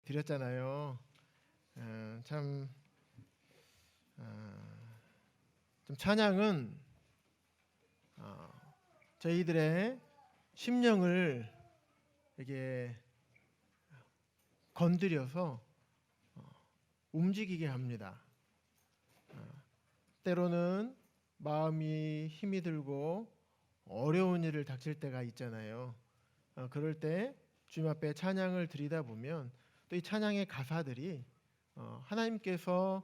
드렸잖아요. 참 좀 찬양은 저희들의 심령을 이렇게 건드려서 움직이게 합니다. 때로는 마음이 힘이 들고 어려운 일을 닥칠 때가 있잖아요. 그럴 때 주님 앞에 찬양을 드리다 보면 또 이 찬양의 가사들이 하나님께서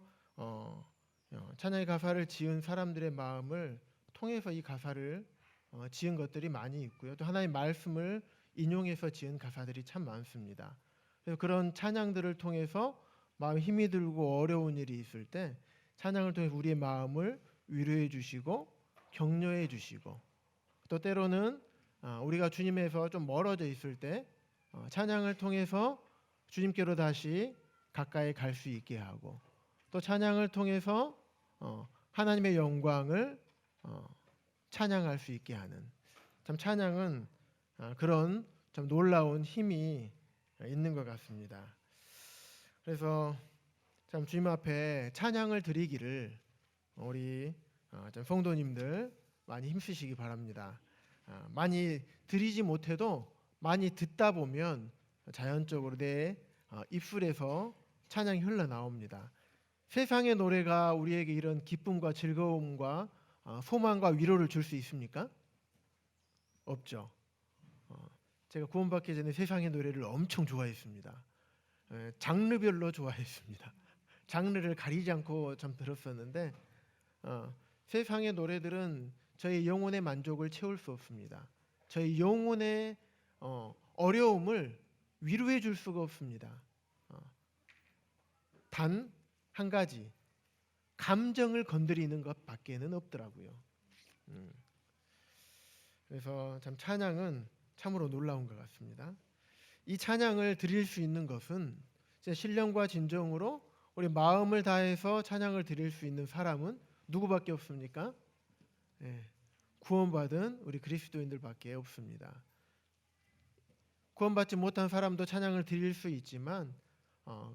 찬양의 가사를 지은 사람들의 마음을 통해서 이 가사를 지은 것들이 많이 있고요. 또 하나님의 말씀을 인용해서 지은 가사들이 참 많습니다. 그래서 그런 찬양들을 통해서 마음에 힘이 들고 어려운 일이 있을 때 찬양을 통해 우리의 마음을 위로해 주시고 격려해 주시고, 또 때로는 우리가 주님에서 좀 멀어져 있을 때 찬양을 통해서 주님께로 다시 가까이 갈 수 있게 하고, 또 찬양을 통해서 하나님의 영광을 찬양할 수 있게 하는, 참 찬양은 그런 참 놀라운 힘이 있는 것 같습니다. 그래서 참 주님 앞에 찬양을 드리기를 우리 참 성도님들 많이 힘쓰시기 바랍니다. 많이 드리지 못해도 많이 듣다 보면 자연적으로 내 입술에서 찬양이 흘러나옵니다. 세상의 노래가 우리에게 이런 기쁨과 즐거움과 소망과 위로를 줄 수 있습니까? 없죠. 제가 구원받기 전에 세상의 노래를 엄청 좋아했습니다. 장르별로 좋아했습니다. 장르를 가리지 않고 참 들었었는데 세상의 노래들은 저희 영혼의 만족을 채울 수 없습니다. 저희 영혼의 어려움을 위로해 줄 수가 없습니다. 단 한 가지, 감정을 건드리는 것밖에는 없더라고요. 그래서 참 찬양은 참으로 놀라운 것 같습니다. 이 찬양을 드릴 수 있는 것은 신령과 진정으로 우리 마음을 다해서 찬양을 드릴 수 있는 사람은 누구밖에 없습니까? 구원받은 우리 그리스도인들밖에 없습니다. 구원받지 못한 사람도 찬양을 드릴 수 있지만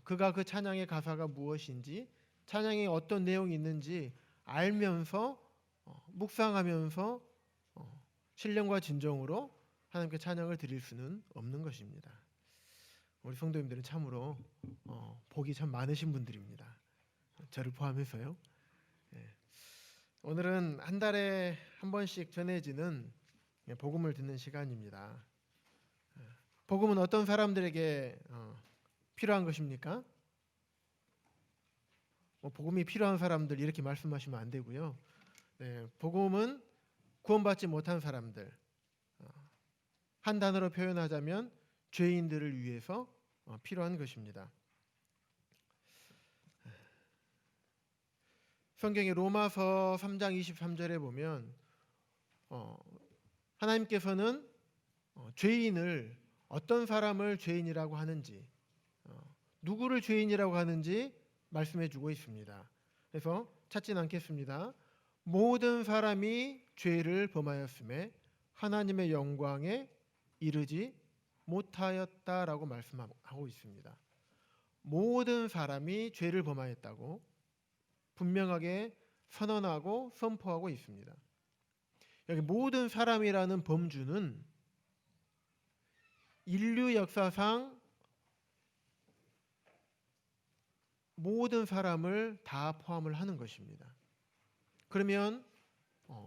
그가 그 찬양의 가사가 무엇인지, 찬양이 어떤 내용이 있는지 알면서 묵상하면서 신령과 진정으로 하나님께 찬양을 드릴 수는 없는 것입니다. 우리 성도님들은 참으로 복이 참 많으신 분들입니다. 저를 포함해서요. 오늘은 한 달에 한 번씩 전해지는 복음을 듣는 시간입니다. 복음은 어떤 사람들에게 필요한 것입니까? 복음이 필요한 사람들 이렇게 말씀하시면 안 되고요. 복음은 구원받지 못한 사람들, 한 단어로 표현하자면 죄인들을 위해서 필요한 것입니다. 성경의 로마서 3장 23절에 보면 하나님께서는 죄인을, 어떤 사람을 죄인이라고 하는지, 누구를 죄인이라고 하는지 말씀해 주고 있습니다. 그래서 찾지는 않겠습니다. 모든 사람이 죄를 범하였음에 하나님의 영광에 이르지 못하였다라고 말씀하고 있습니다. 모든 사람이 죄를 범하였다고 분명하게 선언하고 선포하고 있습니다. 여기 모든 사람이라는 범주는 인류 역사상 모든 사람을 다 포함을 하는 것입니다. 그러면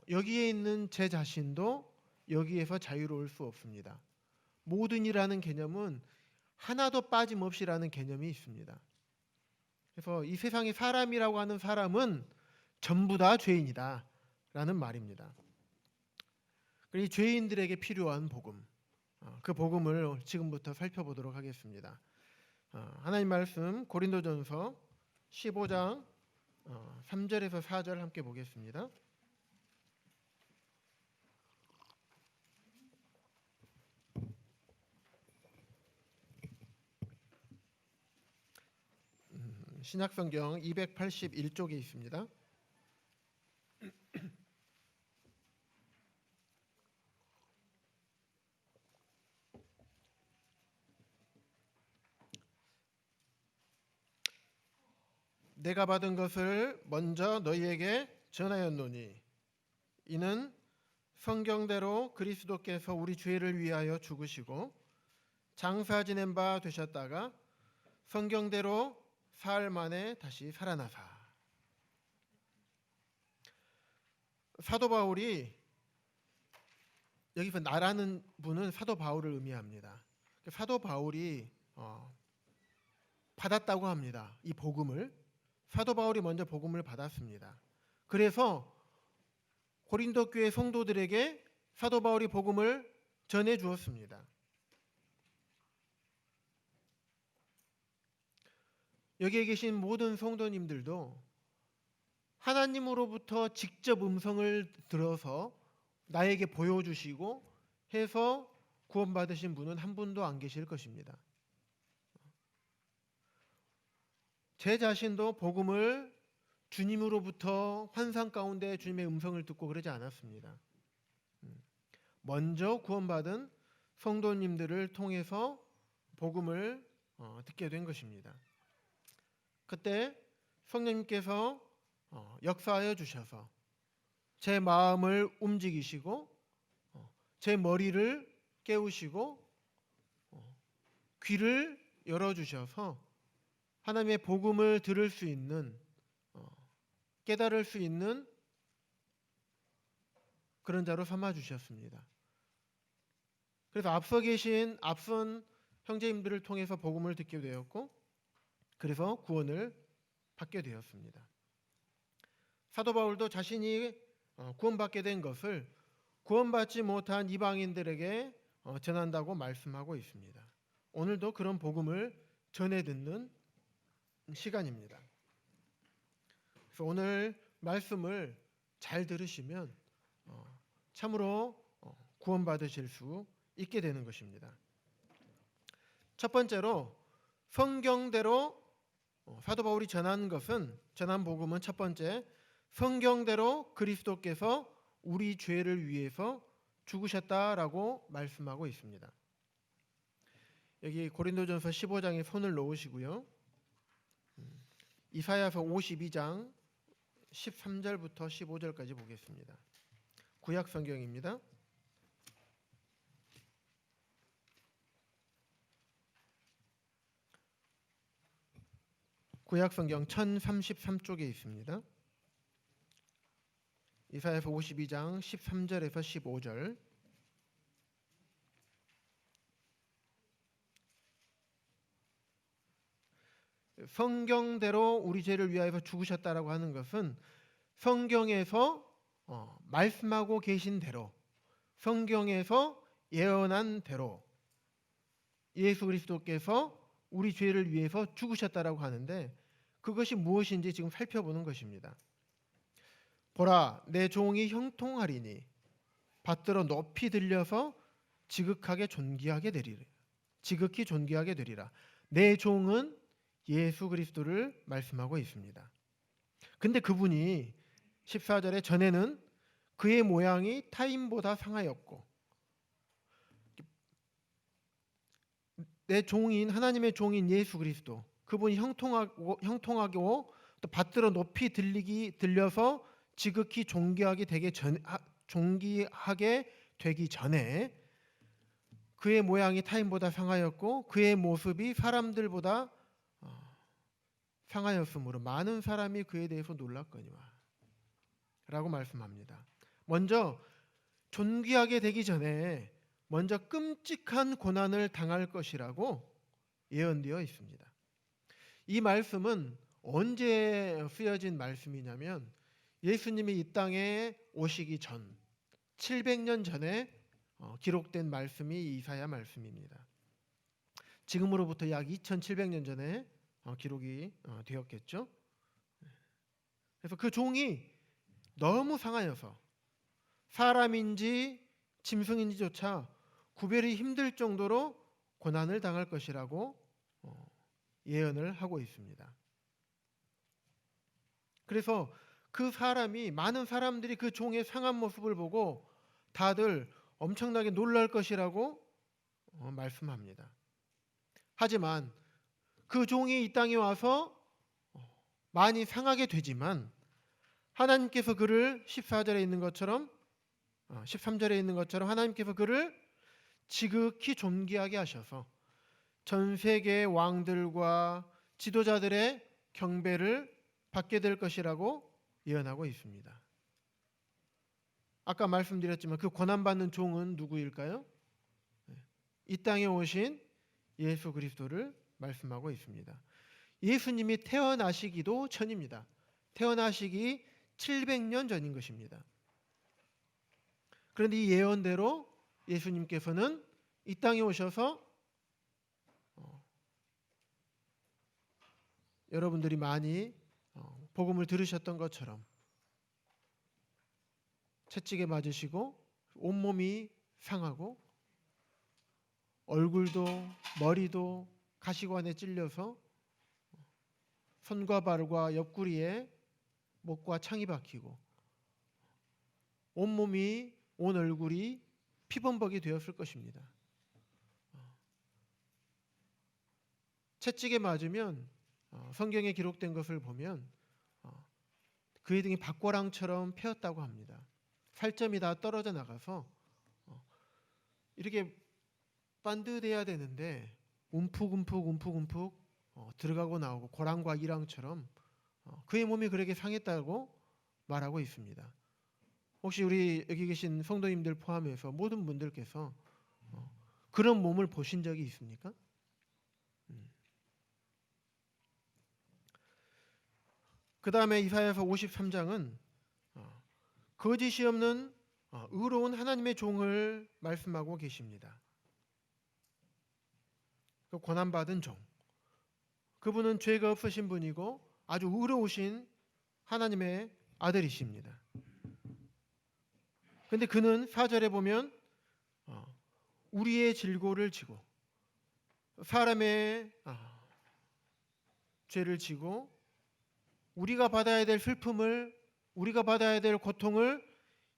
여기에 있는 제 자신도 여기에서 자유로울 수 없습니다. 모든이라는 개념은 하나도 빠짐없이라는 개념이 있습니다. 그래서 이 세상에 사람이라고 하는 사람은 전부 다 죄인이다 라는 말입니다. 이 죄인들에게 필요한 복음, 그 복음을 지금부터 살펴보도록 하겠습니다. 하나님 말씀 고린도전서 15장 3절에서 4절 함께 보겠습니다. 신약성경 281쪽에 있습니다. 내가 받은 것을 먼저 너희에게 전하였노니 이는 성경대로 그리스도께서 우리 죄를 위하여 죽으시고 장사 지낸 바 되셨다가 성경대로 사흘 만에 다시 살아나사. 사도 바울이 여기서 나라는 분은 사도 바울을 의미합니다. 사도 바울이 받았다고 합니다. 이 복음을 사도 바울이 먼저 복음을 받았습니다. 그래서 고린도 교회 성도들에게 사도 바울이 복음을 전해 주었습니다. 여기에 계신 모든 성도님들도 하나님으로부터 직접 음성을 들어서 나에게 보여주시고 해서 구원받으신 분은 한 분도 안 계실 것입니다. 제 자신도 복음을 주님으로부터 환상 가운데 주님의 음성을 듣고 그러지 않았습니다. 먼저 구원받은 성도님들을 통해서 복음을 듣게 된 것입니다. 그때 성령님께서 역사하여 주셔서 제 마음을 움직이시고 제 머리를 깨우시고 귀를 열어주셔서 하나님의 복음을 들을 수 있는, 깨달을 수 있는 그런 자로 삼아주셨습니다. 그래서 앞선 형제님들을 통해서 복음을 듣게 되었고 그래서 구원을 받게 되었습니다. 사도 바울도 자신이 구원받게 된 것을 구원받지 못한 이방인들에게 전한다고 말씀하고 있습니다. 오늘도 그런 복음을 전해 듣는 시간입니다. 그래서 오늘 말씀을 잘 들으시면 참으로 구원받으실 수 있게 되는 것입니다. 첫 번째로 성경대로 사도 바울이 전한 복음은 첫 번째, 성경대로 그리스도께서 우리 죄를 위해서 죽으셨다라고 말씀하고 있습니다. 여기 고린도전서 15장에 손을 놓으시고요. 이사야서 52장 13절부터 15절까지 보겠습니다. 구약 성경입니다. 구약 성경 1033쪽에 있습니다. 이사야서 52장 13절에서 15절. 성경대로 우리 죄를 위하여 죽으셨다라고 하는 것은 성경에서 말씀하고 계신 대로, 성경에서 예언한 대로 예수 그리스도께서 우리 죄를 위해서 죽으셨다라고 하는데 그것이 무엇인지 지금 살펴보는 것입니다. 보라, 내 종이 형통하리니 받들어 높이 들려서 지극히 존귀하게 되리라. 내 종은 예수 그리스도를 말씀하고 있습니다. 근데 그분이 14절에 전에는 그의 모양이 타인보다 상하였고, 하나님의 종인 예수 그리스도, 그분이 형통하고 또 받들어 높이 들려서 지극히 존귀하게 되기 전에 그의 모양이 타인보다 상하였고 그의 모습이 사람들보다 상하였으므로 많은 사람이 그에 대해서 놀랐거니와 라고 말씀합니다. 먼저 존귀하게 되기 전에 먼저 끔찍한 고난을 당할 것이라고 예언되어 있습니다. 이 말씀은 언제 쓰여진 말씀이냐면 예수님이 이 땅에 오시기 전 700년 전에 기록된 말씀이 이사야 말씀입니다. 지금으로부터 약 2700년 전에 기록이 되었겠죠. 그래서 그 종이 너무 상하여서 사람인지 짐승인지조차 구별이 힘들 정도로 고난을 당할 것이라고 예언을 하고 있습니다. 그래서 많은 사람들이 그 종의 상한 모습을 보고 다들 엄청나게 놀랄 것이라고 말씀합니다. 하지만 그 종이 이 땅에 와서 많이 상하게 되지만 하나님께서 그를 14절에 있는 것처럼 13절에 있는 것처럼 하나님께서 그를 지극히 존귀하게 하셔서 전 세계의 왕들과 지도자들의 경배를 받게 될 것이라고 예언하고 있습니다. 아까 말씀드렸지만 그 고난받는 종은 누구일까요? 이 땅에 오신 예수 그리스도를 말씀하고 있습니다. 예수님이 태어나시기도 전입니다. 태어나시기 700년 전인 것입니다. 그런데 이 예언대로 예수님께서는 이 땅에 오셔서 여러분들이 많이 복음을 들으셨던 것처럼 채찍에 맞으시고 온몸이 상하고 얼굴도 머리도 가시관에 찔려서 손과 발과 옆구리에 목과 창이 박히고 온몸이 온 얼굴이 피범벅이 되었을 것입니다. 채찍에 맞으면 성경에 기록된 것을 보면 그의 등이 박고랑처럼 패였다고 합니다. 살점이 다 떨어져 나가서 이렇게 반듯해야 되는데 움푹 들어가고 나오고 고랑과 이랑처럼 그의 몸이 그렇게 상했다고 말하고 있습니다. 혹시 우리 여기 계신 성도님들 포함해서 모든 분들께서 그런 몸을 보신 적이 있습니까? 그 다음에 이사야서 53장은 거짓이 없는 의로운 하나님의 종을 말씀하고 계십니다. 그 고난받은 종, 그분은 죄가 없으신 분이고 아주 의로우신 하나님의 아들이십니다. 그런데 그는 4절에 보면 우리의 질고를 지고 사람의 죄를 지고 우리가 받아야 될 슬픔을, 우리가 받아야 될 고통을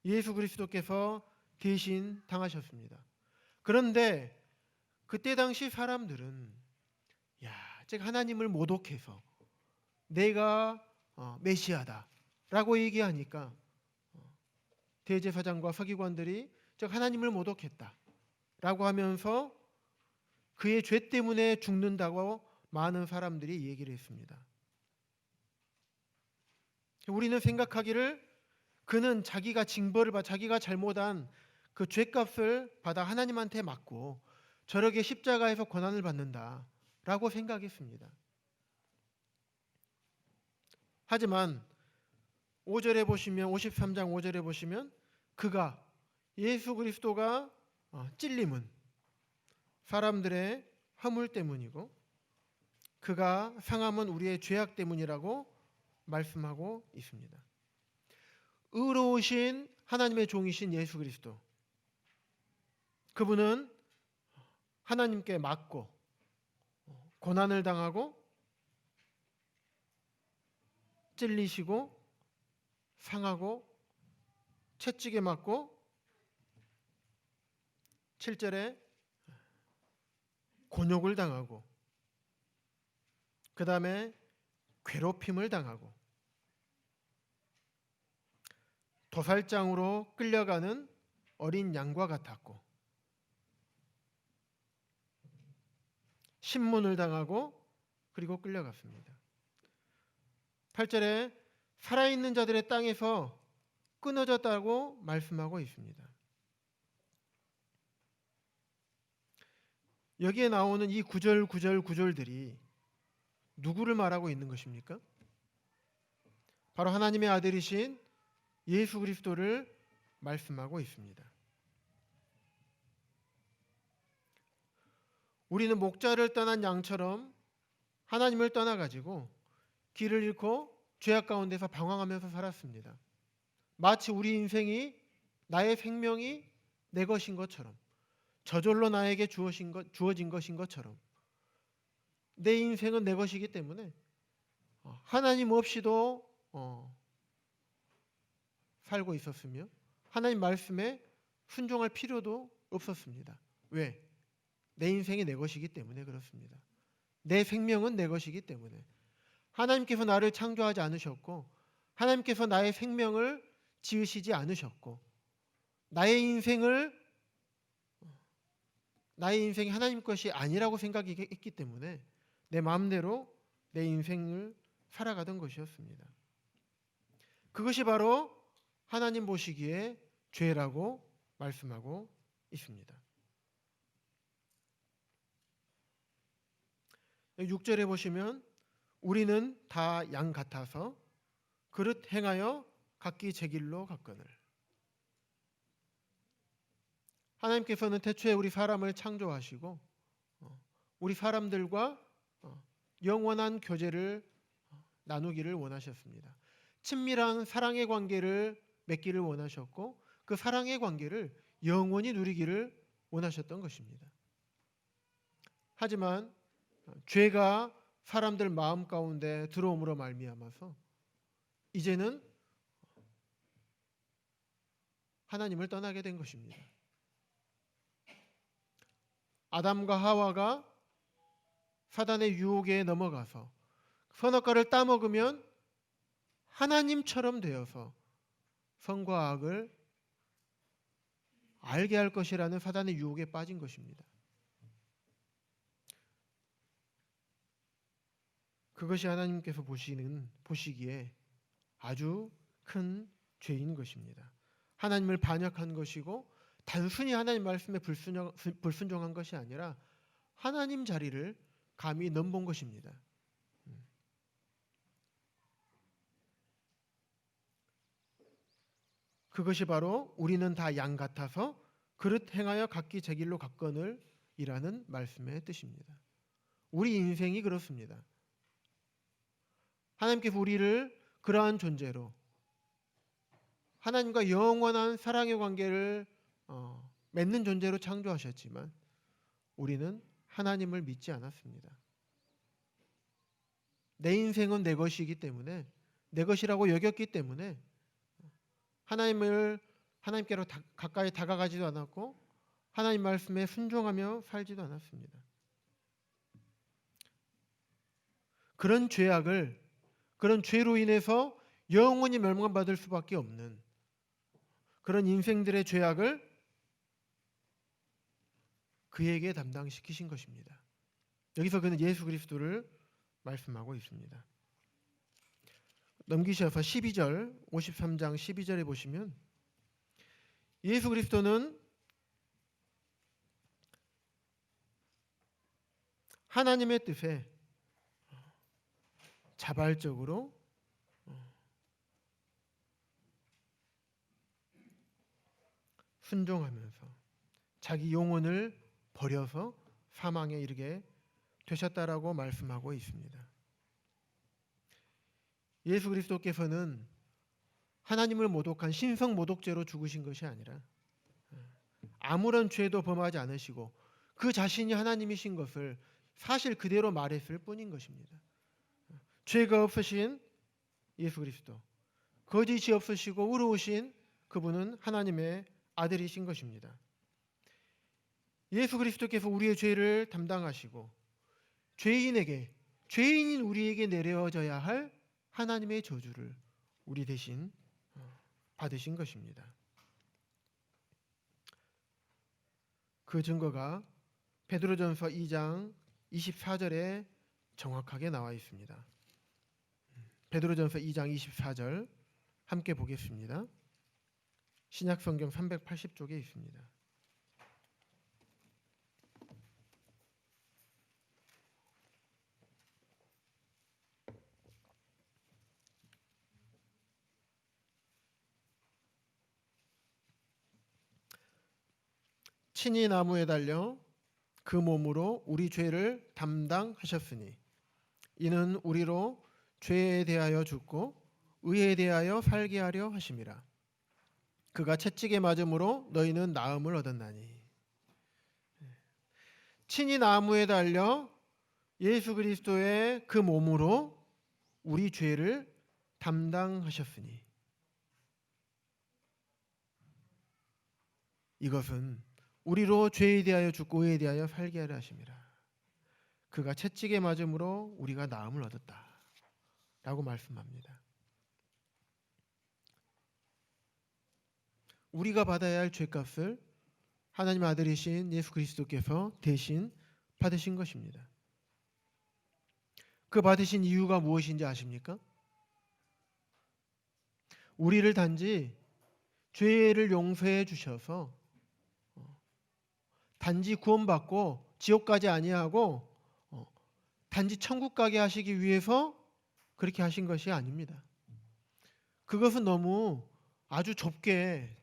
예수 그리스도께서 대신 당하셨습니다. 그런데 그때 당시 사람들은 즉 하나님을 모독해서 내가 메시아다라고 얘기하니까 대제사장과 서기관들이 즉 하나님을 모독했다라고 하면서 그의 죄 때문에 죽는다고 많은 사람들이 얘기를 했습니다. 우리는 생각하기를 그는 자기가 징벌을 받아 자기가 잘못한 그 죄값을 받아 하나님한테 맞고 저렇게 십자가에서 고난을 받는다라고 생각했습니다. 하지만 5절에 보시면 53장 5절에 보시면 그가 예수 그리스도가 찔림은 사람들의 허물 때문이고 그가 상함은 우리의 죄악 때문이라고 말씀하고 있습니다. 의로우신 하나님의 종이신 예수 그리스도, 그분은 하나님께 맞고 고난을 당하고 찔리시고 상하고 채찍에 맞고 7절에 곤욕을 당하고 그 다음에 괴롭힘을 당하고 도살장으로 끌려가는 어린 양과 같았고 신문을 당하고 그리고 끌려갔습니다. 8절에 살아있는 자들의 땅에서 끊어졌다고 말씀하고 있습니다. 여기에 나오는 이 구절들이 누구를 말하고 있는 것입니까? 바로 하나님의 아들이신 예수 그리스도를 말씀하고 있습니다. 우리는 목자를 떠난 양처럼 하나님을 떠나가지고 길을 잃고 죄악 가운데서 방황하면서 살았습니다. 마치 우리 인생이 나의 생명이 내 것인 것처럼 저절로 나에게 주어진 것인 것처럼 내 인생은 내 것이기 때문에 하나님 없이도 살고 있었으며 하나님 말씀에 순종할 필요도 없었습니다. 왜? 내 인생이 내 것이기 때문에 그렇습니다. 내 생명은 내 것이기 때문에 하나님께서 나를 창조하지 않으셨고 하나님께서 나의 생명을 지으시지 않으셨고 나의 인생이 하나님 것이 아니라고 생각했기 때문에 내 마음대로 내 인생을 살아가던 것이었습니다. 그것이 바로 하나님 보시기에 죄라고 말씀하고 있습니다. 6절에 보시면 우리는 다 양 같아서 그릇 행하여 각기 제 길로 갔거늘. 하나님께서는 태초에 우리 사람을 창조하시고 우리 사람들과 영원한 교제를 나누기를 원하셨습니다. 친밀한 사랑의 관계를 맺기를 원하셨고 그 사랑의 관계를 영원히 누리기를 원하셨던 것입니다. 하지만 죄가 사람들 마음 가운데 들어옴으로 말미암아서 이제는 하나님을 떠나게 된 것입니다. 아담과 하와가 사단의 유혹에 넘어가서 선악과를 따먹으면 하나님처럼 되어서 선과 악을 알게 할 것이라는 사단의 유혹에 빠진 것입니다. 그것이 하나님께서 보시기에 아주 큰 죄인 것입니다. 하나님을 반역한 것이고 단순히 하나님 말씀에 불순종한 것이 아니라 하나님 자리를 감히 넘본 것입니다. 그것이 바로 우리는 다 양 같아서 그릇 행하여 각기 제 길로 갔거늘 이라는 말씀의 뜻입니다. 우리 인생이 그렇습니다. 하나님께서 우리를 그러한 존재로 하나님과 영원한 사랑의 관계를 맺는 존재로 창조하셨지만 우리는 하나님을 믿지 않았습니다. 내 인생은 내 것이기 때문에 내 것이라고 여겼기 때문에 하나님께로 가까이 다가가지도 않았고 하나님 말씀에 순종하며 살지도 않았습니다. 그런 죄로 인해서 영원히 멸망받을 수밖에 없는 그런 인생들의 죄악을 그에게 담당시키신 것입니다. 여기서 그는 예수 그리스도를 말씀하고 있습니다. 넘기셔서 12절 53장 12절에 보시면 예수 그리스도는 하나님의 뜻에 자발적으로 순종하면서 자기 영혼을 버려서 사망에 이르게 되셨다라고 말씀하고 있습니다. 예수 그리스도께서는 하나님을 모독한 신성 모독죄로 죽으신 것이 아니라 아무런 죄도 범하지 않으시고 그 자신이 하나님이신 것을 사실 그대로 말했을 뿐인 것입니다. 죄가 없으신 예수 그리스도, 거짓이 없으시고 의로우신 그분은 하나님의 아들이신 것입니다. 예수 그리스도께서 우리의 죄를 담당하시고 죄인인 우리에게 내려져야 할 하나님의 저주를 우리 대신 받으신 것입니다. 그 증거가 베드로전서 2장 24절에 정확하게 나와 있습니다. 베드로전서 2장 24절 함께 보겠습니다. 신약성경 380쪽에 있습니다. 친히 나무에 달려 그 몸으로 우리 죄를 담당하셨으니 이는 우리로 죄에 대하여 죽고 의에 대하여 살게 하려 하심이라. 그가 채찍에 맞음으로 너희는 나음을 얻었나니. 친히 나무에 달려 예수 그리스도의 그 몸으로 우리 죄를 담당하셨으니 이것은 우리로 죄에 대하여 죽고 의에 대하여 살게 하려 하심이라. 그가 채찍에 맞음으로 우리가 나음을 얻었다. 라고 말씀합니다. 우리가 받아야 할 죄값을 하나님 아들이신 예수 그리스도께서 대신 받으신 것입니다. 그 받으신 이유가 무엇인지 아십니까? 우리를 단지 죄를 용서해 주셔서 단지 구원받고 지옥 가지 아니하고 단지 천국 가게 하시기 위해서 그렇게 하신 것이 아닙니다. 그것은 너무 아주 좁게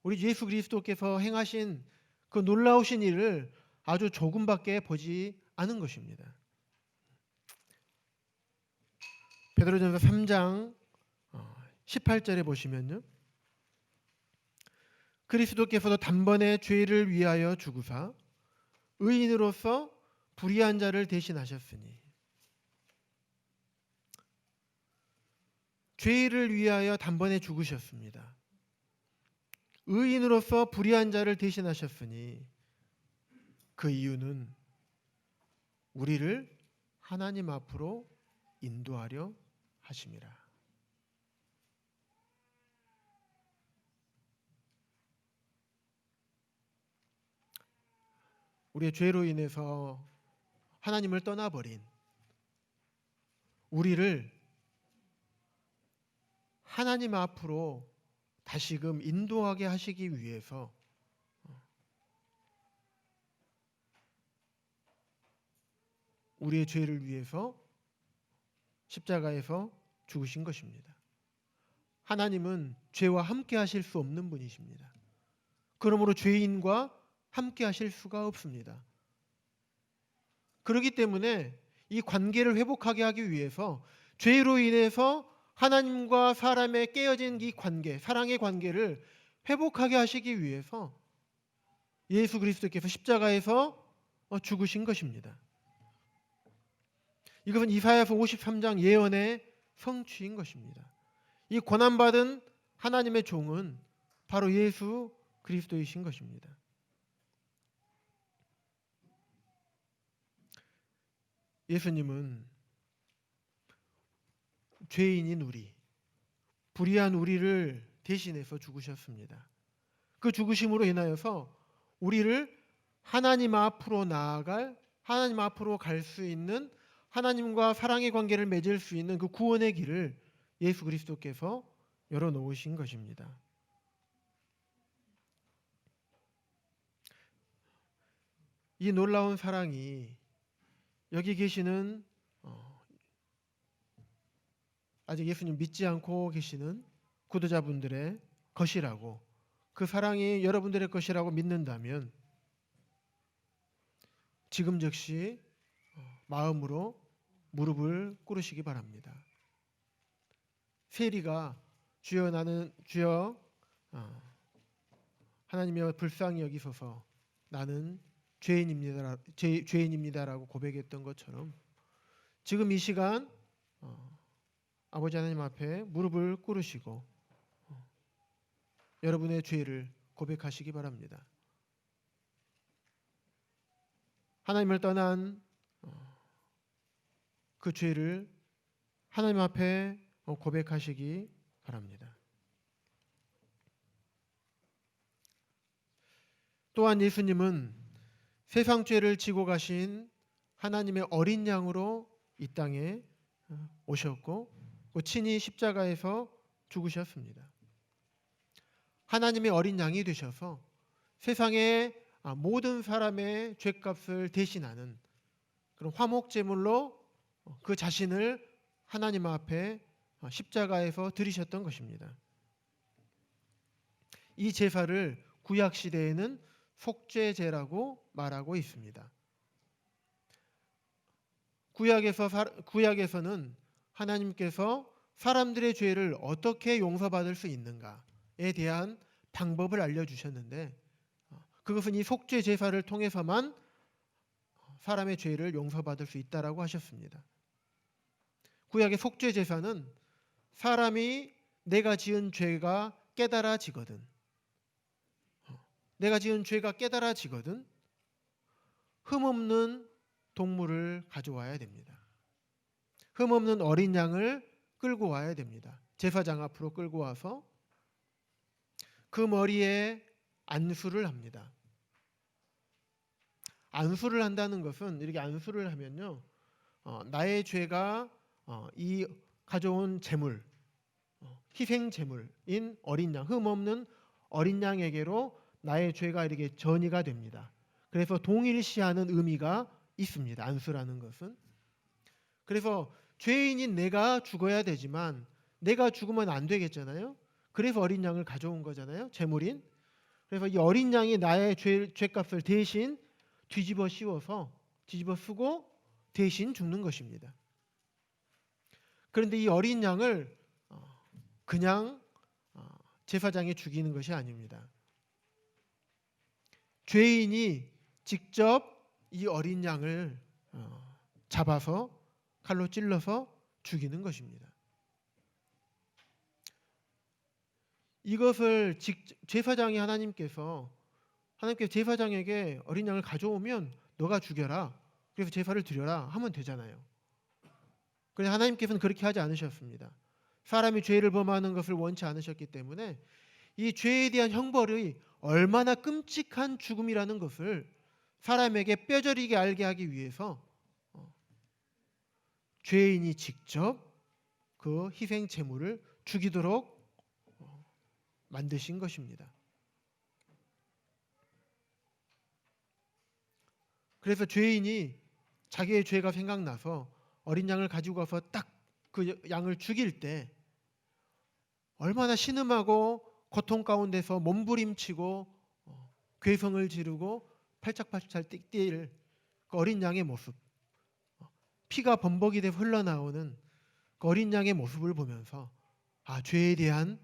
우리 예수 그리스도께서 행하신 그 놀라우신 일을 아주 조금밖에 보지 않은 것입니다. 베드로전서 3장 18절에 보시면요. 그리스도께서도 단번에 죄를 위하여 죽으사 의인으로서 불의한 자를 대신하셨으니 죄를 위하여 단번에 죽으셨습니다. 의인으로서 불의한 자를 대신하셨으니 그 이유는 우리를 하나님 앞으로 인도하려 하심이라. 우리의 죄로 인해서 하나님을 떠나버린 우리를 하나님 앞으로 다시금 인도하게 하시기 위해서 우리의 죄를 위해서 십자가에서 죽으신 것입니다. 하나님은 죄와 함께 하실 수 없는 분이십니다. 그러므로 죄인과 함께 하실 수가 없습니다. 그렇기 때문에 이 관계를 회복하게 하기 위해서 죄로 인해서 하나님과 사람의 깨어진 이 관계, 사랑의 관계를 회복하게 하시기 위해서 예수 그리스도께서 십자가에서 죽으신 것입니다. 이것은 이사야서 53장 예언의 성취인 것입니다. 이 고난받은 하나님의 종은 바로 예수 그리스도이신 것입니다. 예수님은 죄인인 우리, 불의한 우리를 대신해서 죽으셨습니다. 그 죽으심으로 인하여서 우리를 하나님 앞으로 나아갈, 하나님 앞으로 갈 수 있는, 하나님과 사랑의 관계를 맺을 수 있는 그 구원의 길을 예수 그리스도께서 열어놓으신 것입니다. 이 놀라운 사랑이 여기 계시는 아직 예수님 믿지 않고 계시는 구도자분들의 것이라고, 그 사랑이 여러분들의 것이라고 믿는다면 지금 즉시 마음으로 무릎을 꿇으시기 바랍니다. 세리가 주여 나는 주여 하나님의 불쌍히 여기소서 나는 죄인입니다라고 고백했던 것처럼 지금 이 시간 아버지 하나님 앞에 무릎을 꿇으시고 여러분의 죄를 고백하시기 바랍니다. 하나님을 떠난 그 죄를 하나님 앞에 고백하시기 바랍니다. 또한 예수님은 세상 죄를 지고 가신 하나님의 어린 양으로 이 땅에 오셨고 친히 십자가에서 죽으셨습니다. 하나님의 어린 양이 되셔서 세상의 모든 사람의 죄값을 대신하는 그런 화목제물로 그 자신을 하나님 앞에 십자가에서 드리셨던 것입니다. 이 제사를 구약 시대에는 속죄제라고 말하고 있습니다. 구약에서는 하나님께서 사람들의 죄를 어떻게 용서받을 수 있는가에 대한 방법을 알려주셨는데 그것은 이 속죄 제사를 통해서만 사람의 죄를 용서받을 수 있다라고 하셨습니다. 구약의 속죄 제사는 사람이 내가 지은 죄가 깨달아지거든 흠없는 동물을 가져와야 됩니다. 흠없는 어린 양을 끌고 와야 됩니다. 제사장 앞으로 끌고 와서 그 머리에 안수를 합니다. 안수를 한다는 것은 이렇게 안수를 하면요, 나의 죄가 이 가져온 제물, 희생 제물인 어린 양, 흠없는 어린 양에게로 나의 죄가 이렇게 전이가 됩니다. 그래서 동일시하는 의미가 있습니다. 안수라는 것은. 그래서 죄인인 내가 죽어야 되지만 내가 죽으면 안 되겠잖아요. 그래서 어린 양을 가져온 거잖아요. 제물인. 그래서 이 어린 양이 나의 죄값을 대신 뒤집어 씌워서 뒤집어 쓰고 대신 죽는 것입니다. 그런데 이 어린 양을 그냥 제사장이 죽이는 것이 아닙니다. 죄인이 직접 이 어린 양을 잡아서 칼로 찔러서 죽이는 것입니다. 이것을 제사장이 하나님께서 제사장에게 어린 양을 가져오면 너가 죽여라. 그래서 제사를 드려라 하면 되잖아요. 그런데 하나님께서는 그렇게 하지 않으셨습니다. 사람이 죄를 범하는 것을 원치 않으셨기 때문에 이 죄에 대한 형벌이 얼마나 끔찍한 죽음이라는 것을 사람에게 뼈저리게 알게 하기 위해서 죄인이 직접 그 희생 제물을 죽이도록 만드신 것입니다. 그래서 죄인이 자기의 죄가 생각나서 어린 양을 가지고 가서 딱 그 양을 죽일 때 얼마나 신음하고 고통 가운데서 몸부림치고 괴성을 지르고 팔짝팔짝 뛸 그 어린 양의 모습, 피가 범벅이 되어 흘러나오는 그 어린 양의 모습을 보면서 죄에 대한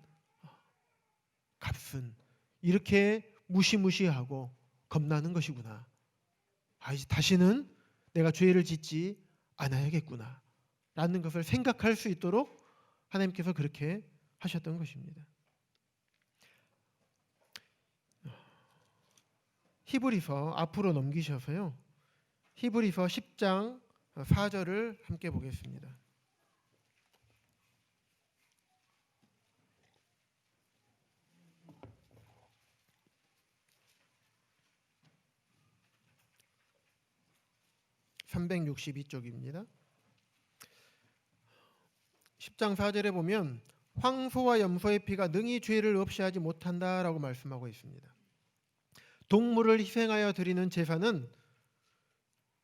값은 이렇게 무시무시하고 겁나는 것이구나. 이제 다시는 내가 죄를 짓지 않아야겠구나 라는 것을 생각할 수 있도록 하나님께서 그렇게 하셨던 것입니다. 히브리서 앞으로 넘기셔서요, 히브리서 10장 4절을 함께 보겠습니다. (362쪽입니다) 10장 4절에 보면 황소와 염소의 피가 능히 죄를 없이 하지 못한다라고 말씀하고 있습니다. 동물을 희생하여 드리는 제사는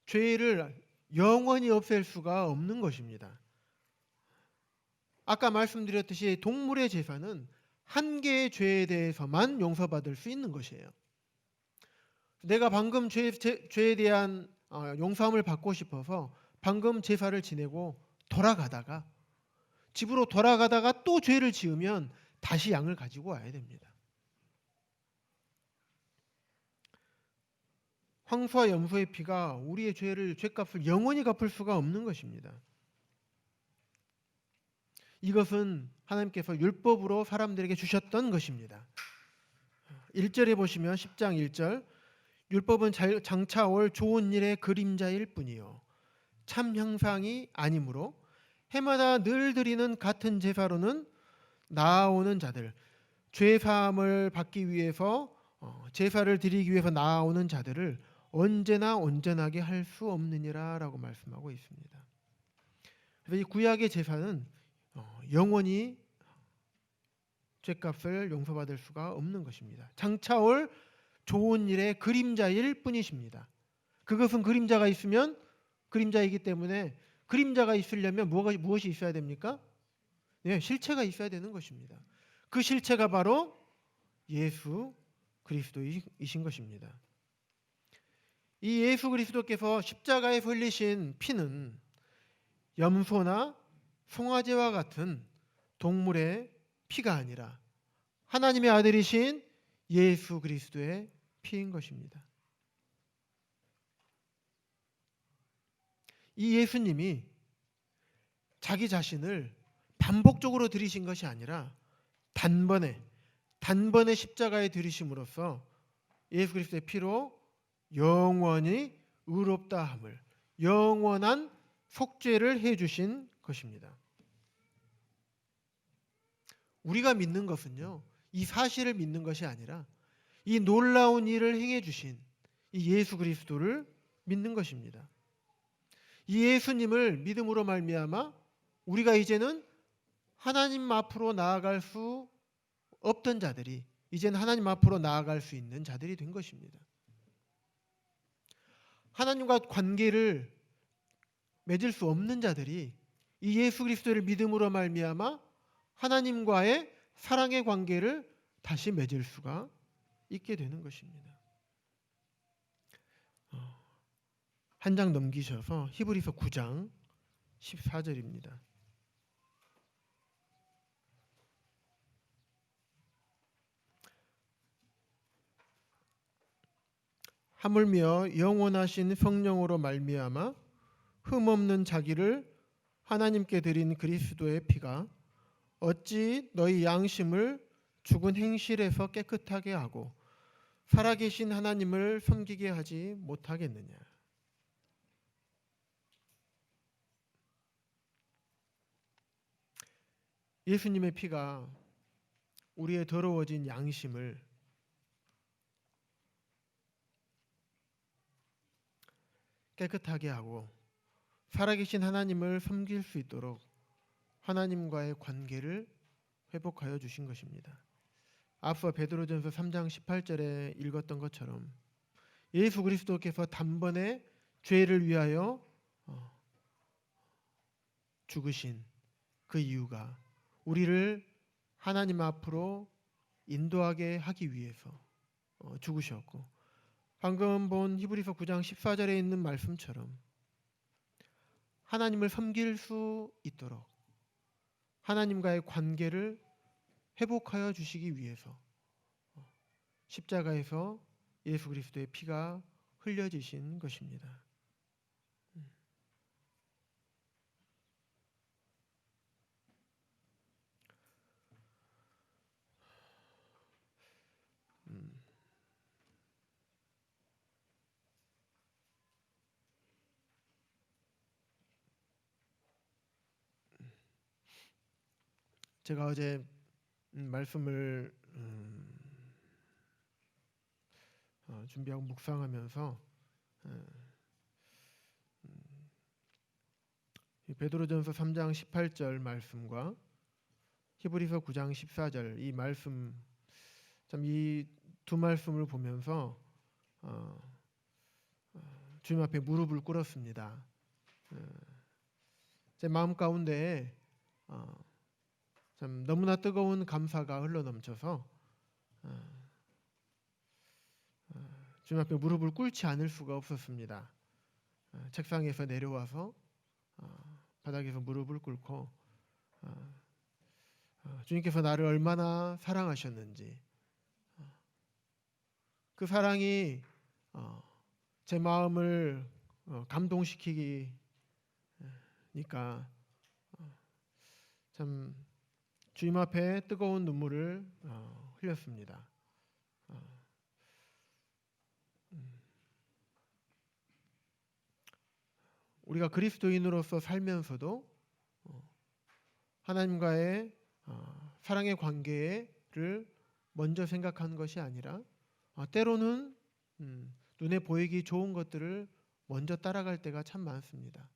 죄를 영원히 없앨 수가 없는 것입니다. 아까 말씀드렸듯이 동물의 제사는 한 개의 죄에 대해서만 용서받을 수 있는 것이에요. 내가 방금 죄에 대한 용서함을 받고 싶어서 방금 제사를 지내고 집으로 돌아가다가 또 죄를 지으면 다시 양을 가지고 와야 됩니다. 황소와 염소의 피가 우리의 죄값을 영원히 갚을 수가 없는 것입니다. 이것은 하나님께서 율법으로 사람들에게 주셨던 것입니다. 1절에 보시면 10장 1절, 율법은 장차 올 좋은 일의 그림자일 뿐이요 참 형상이 아니므로 해마다 늘 드리는 같은 제사로는 나아오는 자들, 죄 사함을 받기 위해서 제사를 드리기 위해서 나아오는 자들을 언제나 온전하게 할 수 없느니라라고 말씀하고 있습니다. 그래서 이 구약의 제사는 영원히 죄값을 용서받을 수가 없는 것입니다. 장차 올 좋은 일의 그림자일 뿐이십니다. 그것은 그림자가 있으면 그림자이기 때문에 그림자가 있으려면 무엇이 있어야 됩니까? 네, 실체가 있어야 되는 것입니다. 그 실체가 바로 예수 그리스도이신 것입니다. 이 예수 그리스도께서 십자가에 흘리신 피는 염소나 송아지와 같은 동물의 피가 아니라 하나님의 아들이신 예수 그리스도의 피인 것입니다. 이 예수님이 자기 자신을 반복적으로 들이신 것이 아니라 단번에 십자가에 들이심으로써 예수 그리스도의 피로 영원히 의롭다 함을, 영원한 속죄를 해주신 것입니다. 우리가 믿는 것은요, 이 사실을 믿는 것이 아니라 이 놀라운 일을 행해 주신 이 예수 그리스도를 믿는 것입니다. 이 예수님을 믿음으로 말미암아 우리가 이제는 하나님 앞으로 나아갈 수 없던 자들이 이제는 하나님 앞으로 나아갈 수 있는 자들이 된 것입니다. 하나님과 관계를 맺을 수 없는 자들이 이 예수 그리스도를 믿음으로 말미암아 하나님과의 사랑의 관계를 다시 맺을 수가 있게 되는 것입니다. 한 장 넘기셔서 히브리서 9장 14절입니다. 하물며 영원하신 성령으로 말미암아 흠없는 자기를 하나님께 드린 그리스도의 피가 어찌 너희 양심을 죽은 행실에서 깨끗하게 하고 살아계신 하나님을 섬기게 하지 못하겠느냐. 예수님의 피가 우리의 더러워진 양심을 깨끗하게 하고 살아계신 하나님을 섬길 수 있도록 하나님과의 관계를 회복하여 주신 것입니다. 앞서 베드로전서 3장 18절에 읽었던 것처럼 예수 그리스도께서 단번에 죄를 위하여 죽으신 그 이유가 우리를 하나님 앞으로 인도하게 하기 위해서 죽으셨고, 방금 본 히브리서 9장 14절에 있는 말씀처럼 하나님을 섬길 수 있도록 하나님과의 관계를 회복하여 주시기 위해서 십자가에서 예수 그리스도의 피가 흘려지신 것입니다. 제가 어제 말씀을 준비하고 묵상하면서 베드로전서 3장 18절 말씀과 히브리서 9장 14절 이 말씀, 참 이 두 말씀을 보면서 주님 앞에 무릎을 꿇었습니다. 제 마음 가운데 참 너무나 뜨거운 감사가 흘러넘쳐서 주님 앞에 무릎을 꿇지 않을 수가 없었습니다. 책상에서 내려와서 바닥에서 무릎을 꿇고 주님께서 나를 얼마나 사랑하셨는지, 그 사랑이 제 마음을 감동시키니까 참 주님 앞에 뜨거운 눈물을 흘렸습니다. 우리가 그리스도인으로서 살면서도 하나님과의 사랑의 관계를 먼저 생각하는 것이 아니라 때로는 눈에 보이기 좋은 것들을 먼저 따라갈 때가 참 많습니다.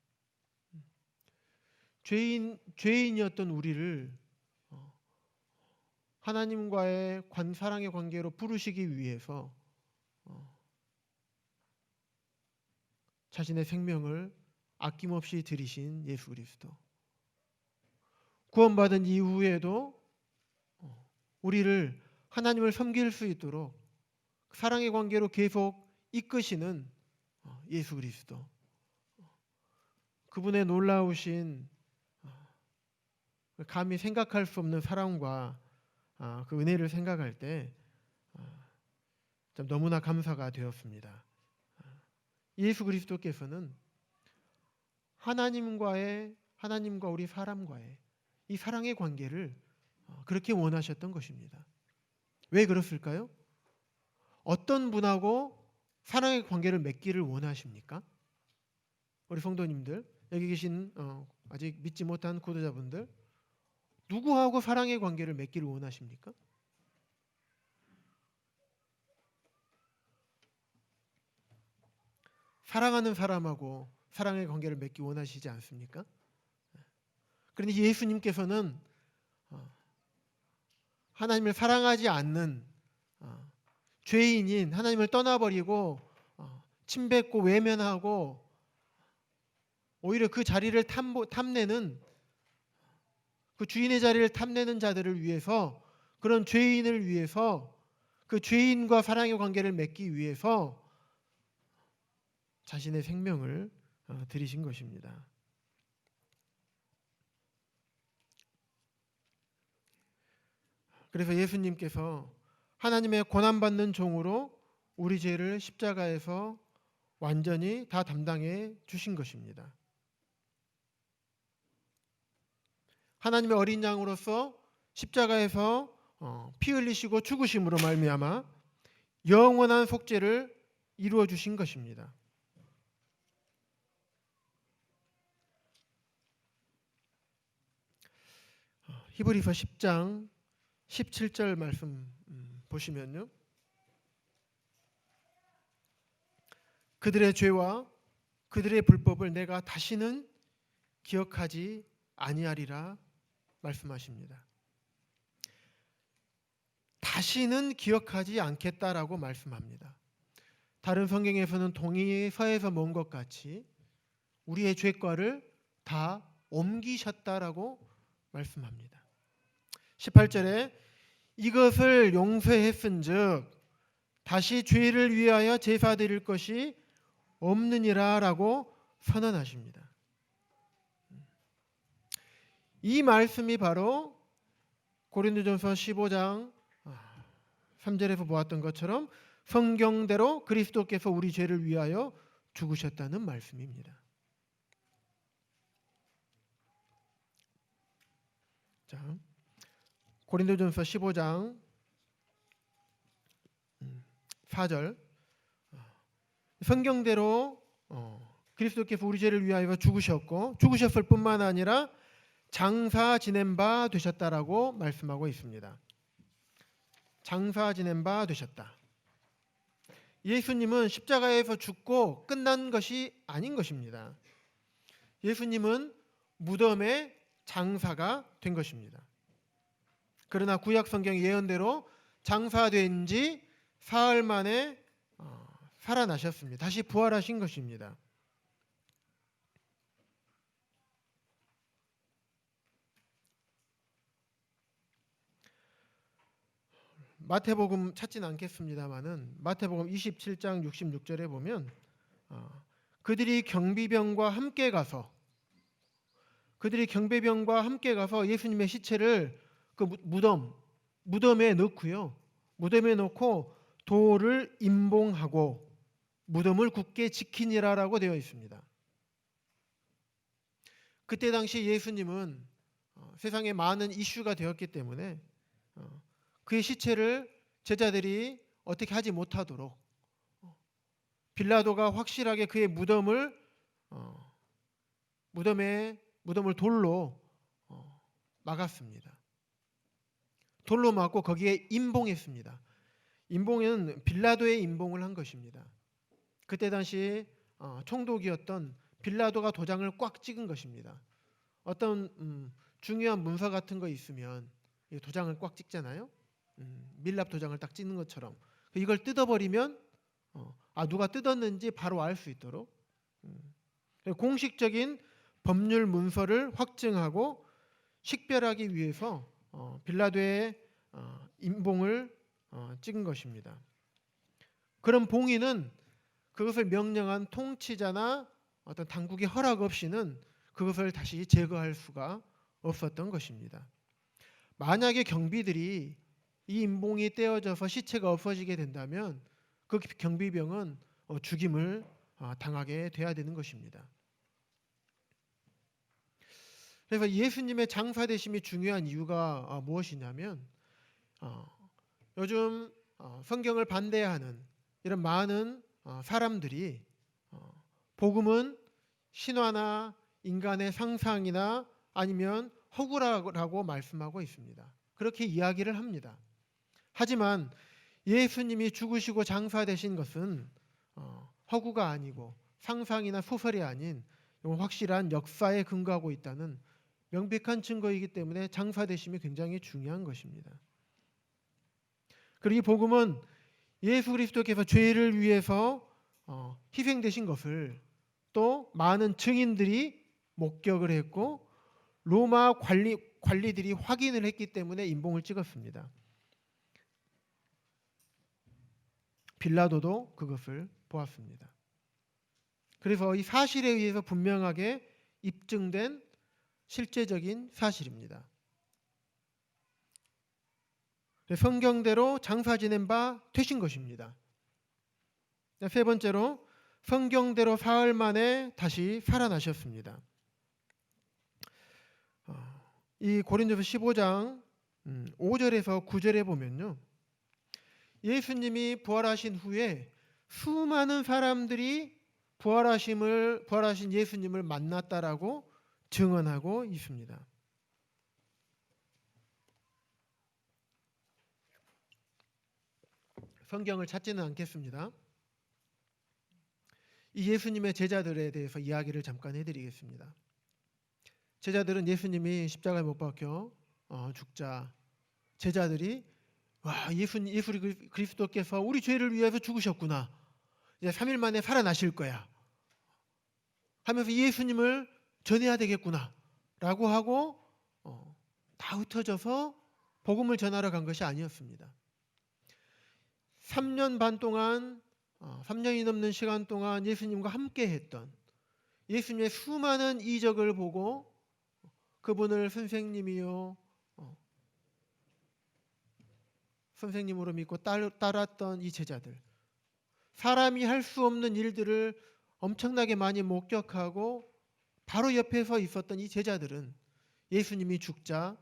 죄인이었던 우리를 하나님과의 사랑의 관계로 부르시기 위해서 자신의 생명을 아낌없이 드리신 예수 그리스도, 구원받은 이후에도 우리를 하나님을 섬길 수 있도록 사랑의 관계로 계속 이끄시는 예수 그리스도, 그분의 놀라우신 감히 생각할 수 없는 사랑과 그 은혜를 생각할 때 좀 너무나 감사가 되었습니다. 예수 그리스도께서는 하나님과 우리 사람과의 이 사랑의 관계를 그렇게 원하셨던 것입니다. 왜 그렇을까요? 어떤 분하고 사랑의 관계를 맺기를 원하십니까? 우리 성도님들, 여기 계신 아직 믿지 못한 구도자분들, 누구하고 사랑의 관계를 맺기를 원하십니까? 사랑하는 사람하고 사랑의 관계를 맺기 원하시지 않습니까? 그런데 예수님께서는 하나님을 사랑하지 않는 죄인인 하나님을 떠나버리고 침뱉고 외면하고 오히려 그 자리를 탐내는, 그 주인의 자리를 탐내는 자들을 위해서, 그런 죄인을 위해서, 그 죄인과 사랑의 관계를 맺기 위해서 자신의 생명을 드리신 것입니다. 그래서 예수님께서 하나님의 고난받는 종으로 우리 죄를 십자가에서 완전히 다 담당해 주신 것입니다. 하나님의 어린 양으로서 십자가에서 피 흘리시고 죽으심으로 말미암아 영원한 속죄를 이루어 주신 것입니다. 히브리서 10장 17절 말씀 보시면요, 그들의 죄와 그들의 불법을 내가 다시는 기억하지 아니하리라 말씀하십니다. 다시는 기억하지 않겠다라고 말씀합니다. 다른 성경에서는 동이 서에서 먼 것 같이 우리의 죄과를 다 옮기셨다라고 말씀합니다. 18절에 이것을 용서했은즉 다시 죄를 위하여 제사 드릴 것이 없느니라라고 선언하십니다. 이 말씀이 바로 고린도전서 15장 3절에서 보았던 것처럼 성경대로 그리스도께서 우리 죄를 위하여 죽으셨다는 말씀입니다. 자, 고린도전서 15장 4절, 성경대로 그리스도께서 우리 죄를 위하여 죽으셨고 죽으셨을 뿐만 아니라 장사 지낸 바 되셨다라고 말씀하고 있습니다. 장사 지낸 바 되셨다. 예수님은 십자가에서 죽고 끝난 것이 아닌 것입니다. 예수님은 무덤의 장사가 된 것입니다. 그러나 구약 성경 예언대로 장사된 지 사흘 만에 살아나셨습니다. 다시 부활하신 것입니다. 마태복음 찾지는 않겠습니다만은 마태복음 27장 66절에 보면 그들이 경비병과 함께 가서 예수님의 시체를 그 무덤에 넣고요. 무덤에 넣고 돌을 임봉하고 무덤을 굳게 지키니라라고 되어 있습니다. 그때 당시 예수님은 세상에 많은 이슈가 되었기 때문에 그의 시체를 제자들이 어떻게 하지 못하도록 빌라도가 확실하게 그의 무덤을 돌로 막았습니다. 돌로 막고 거기에 임봉했습니다. 임봉은 빌라도의 임봉을 한 것입니다. 그때 당시 총독이었던 빌라도가 도장을 꽉 찍은 것입니다. 어떤 중요한 문서 같은 거 있으면 도장을 꽉 찍잖아요. 밀랍 도장을 딱 찍는 것처럼 이걸 뜯어버리면 누가 뜯었는지 바로 알 수 있도록 공식적인 법률 문서를 확증하고 식별하기 위해서 빌라도의 임봉을 찍은 것입니다. 그런 봉인은 그것을 명령한 통치자나 어떤 당국의 허락 없이는 그것을 다시 제거할 수가 없었던 것입니다. 만약에 경비들이 이 임봉이 떼어져서 시체가 없어지게 된다면 그 경비병은 죽임을 당하게 돼야 되는 것입니다. 그래서 예수님의 장사되심이 중요한 이유가 무엇이냐면 요즘 성경을 반대하는 이런 많은 사람들이 복음은 신화나 인간의 상상이나 아니면 허구라고 말씀하고 있습니다. 그렇게 이야기를 합니다. 하지만 예수님이 죽으시고 장사되신 것은 허구가 아니고 상상이나 소설이 아닌 확실한 역사에 근거하고 있다는 명백한 증거이기 때문에 장사되심이 굉장히 중요한 것입니다. 그리고 이 복음은 예수 그리스도께서 죄를 위해서 희생되신 것을 또 많은 증인들이 목격을 했고 로마 관리들이 확인을 했기 때문에 인봉을 찍었습니다. 빌라도도 그것을 보았습니다. 그래서 이 사실에 의해서 분명하게 입증된 실제적인 사실입니다. 성경대로 장사 지낸 바 되신 것입니다. 세 번째로 성경대로 사흘 만에 다시 살아나셨습니다. 이 고린도서 15장 5절에서 9절에 보면요, 예수님이 부활하신 후에 수많은 사람들이 부활하신 예수님을 만났다라고 증언하고 있습니다. 성경을 찾지는 않겠습니다. 이 예수님의 제자들에 대해서 이야기를 잠깐 해드리겠습니다. 제자들은 예수님이 십자가에 못 박혀 죽자 제자들이 와, 예수 그리스도께서 우리 죄를 위해서 죽으셨구나, 이제 3일 만에 살아나실 거야 하면서 예수님을 전해야 되겠구나 라고 하고 다 흩어져서 복음을 전하러 간 것이 아니었습니다. 3년 반 동안 3년이 넘는 시간 동안 예수님과 함께 했던, 예수님의 수많은 이적을 보고 그분을 선생님이요 선생님으로 믿고 따랐던 이 제자들, 사람이 할 수 없는 일들을 엄청나게 많이 목격하고 바로 옆에 서 있었던 이 제자들은 예수님이 죽자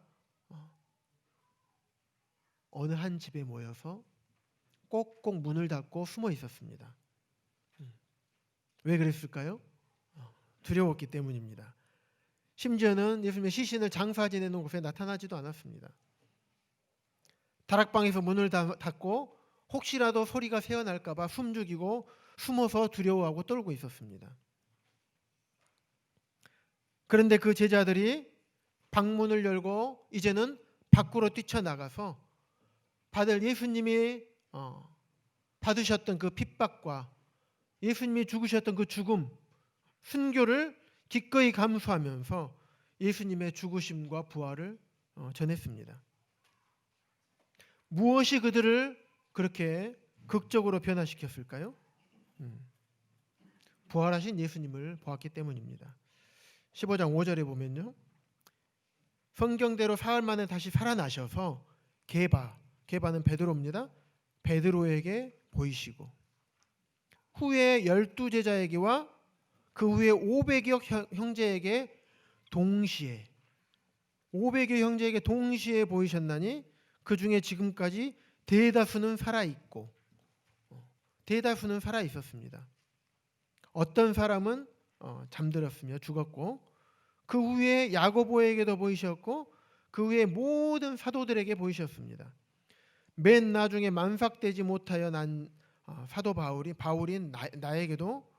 어느 한 집에 모여서 꼭꼭 문을 닫고 숨어 있었습니다. 왜 그랬을까요? 두려웠기 때문입니다. 심지어는 예수님의 시신을 장사 지내는 곳에 나타나지도 않았습니다. 다락방에서 문을 닫고 혹시라도 소리가 새어날까 봐 숨죽이고 숨어서 두려워하고 떨고 있었습니다. 그런데 그 제자들이 방문을 열고 이제는 밖으로 뛰쳐나가서 예수님이 받으셨던 그 핍박과 예수님이 죽으셨던 그 죽음, 순교를 기꺼이 감수하면서 예수님의 죽으심과 부활을 전했습니다. 무엇이 그들을 그렇게 극적으로 변화시켰을까요? 부활하신 예수님을 보았기 때문입니다. 15장 5절에 보면요, 성경대로 사흘 만에 다시 살아나셔서 게바는 베드로입니다. 베드로에게 보이시고 후에 12제자에게와 그 후에 500여 형제에게 동시에 500여 형제에게 동시에 보이셨나니 그 중에 지금까지 대다수는 살아있고 대다수는 살아있었습니다. 어떤 사람은 잠들었으며 죽었고 그 후에 야고보에게도 보이셨고 그 후에 모든 사도들에게 보이셨습니다. 맨 나중에 만삭되지 못하여 난 사도 바울인 나에게도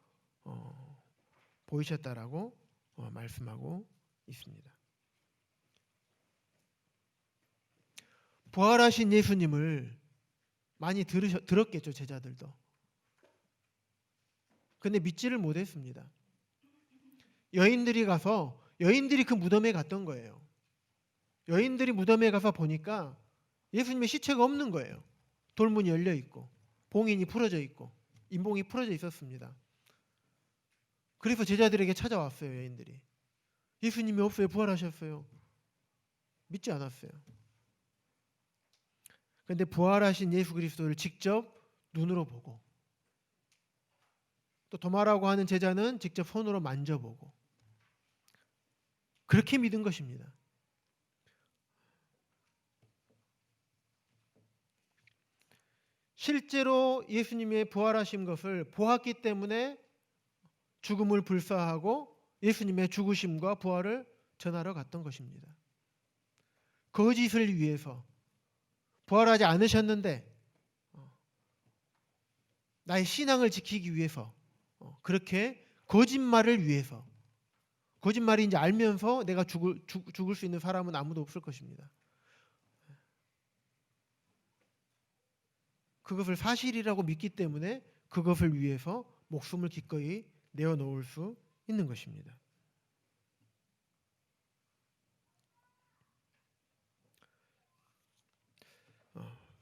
보이셨다라고 말씀하고 있습니다. 부활하신 예수님을 많이 들었겠죠, 제자들도. 근데 믿지를 못했습니다. 여인들이 그 무덤에 갔던 거예요. 여인들이 무덤에 가서 보니까 예수님의 시체가 없는 거예요. 돌문이 열려 있고 봉인이 풀어져 있고 인봉이 풀어져 있었습니다. 그래서 제자들에게 찾아왔어요. 여인들이 예수님이 없어요, 부활하셨어요. 믿지 않았어요. 그런데 부활하신 예수 그리스도를 직접 눈으로 보고 또 도마라고 하는 제자는 직접 손으로 만져보고 그렇게 믿은 것입니다. 실제로 예수님의 부활하신 것을 보았기 때문에 죽음을 불사하고 예수님의 죽으심과 부활을 전하러 갔던 것입니다. 거짓을 위해서 부활하지 않으셨는데 나의 신앙을 지키기 위해서 그렇게 거짓말을 위해서 거짓말인지 알면서 내가 죽을 수 있는 사람은 아무도 없을 것입니다. 그것을 사실이라고 믿기 때문에 그것을 위해서 목숨을 기꺼이 내어놓을 수 있는 것입니다.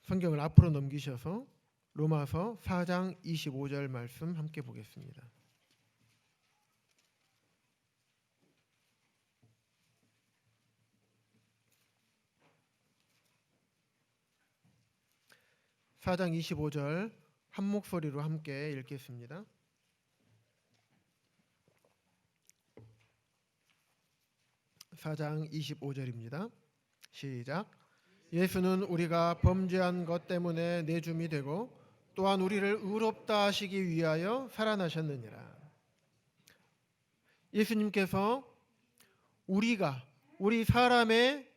성경을 앞으로 넘기셔서 로마서 4장 25절 말씀 함께 보겠습니다. (4장 25절) 한 목소리로 함께 읽겠습니다. (4장 25절입니다) 시작. 예수는 우리가 범죄한 것 때문에 내줌이 되고 또한 우리를 의롭다 하시기 위하여 살아나셨느니라. 예수님께서 우리 사람의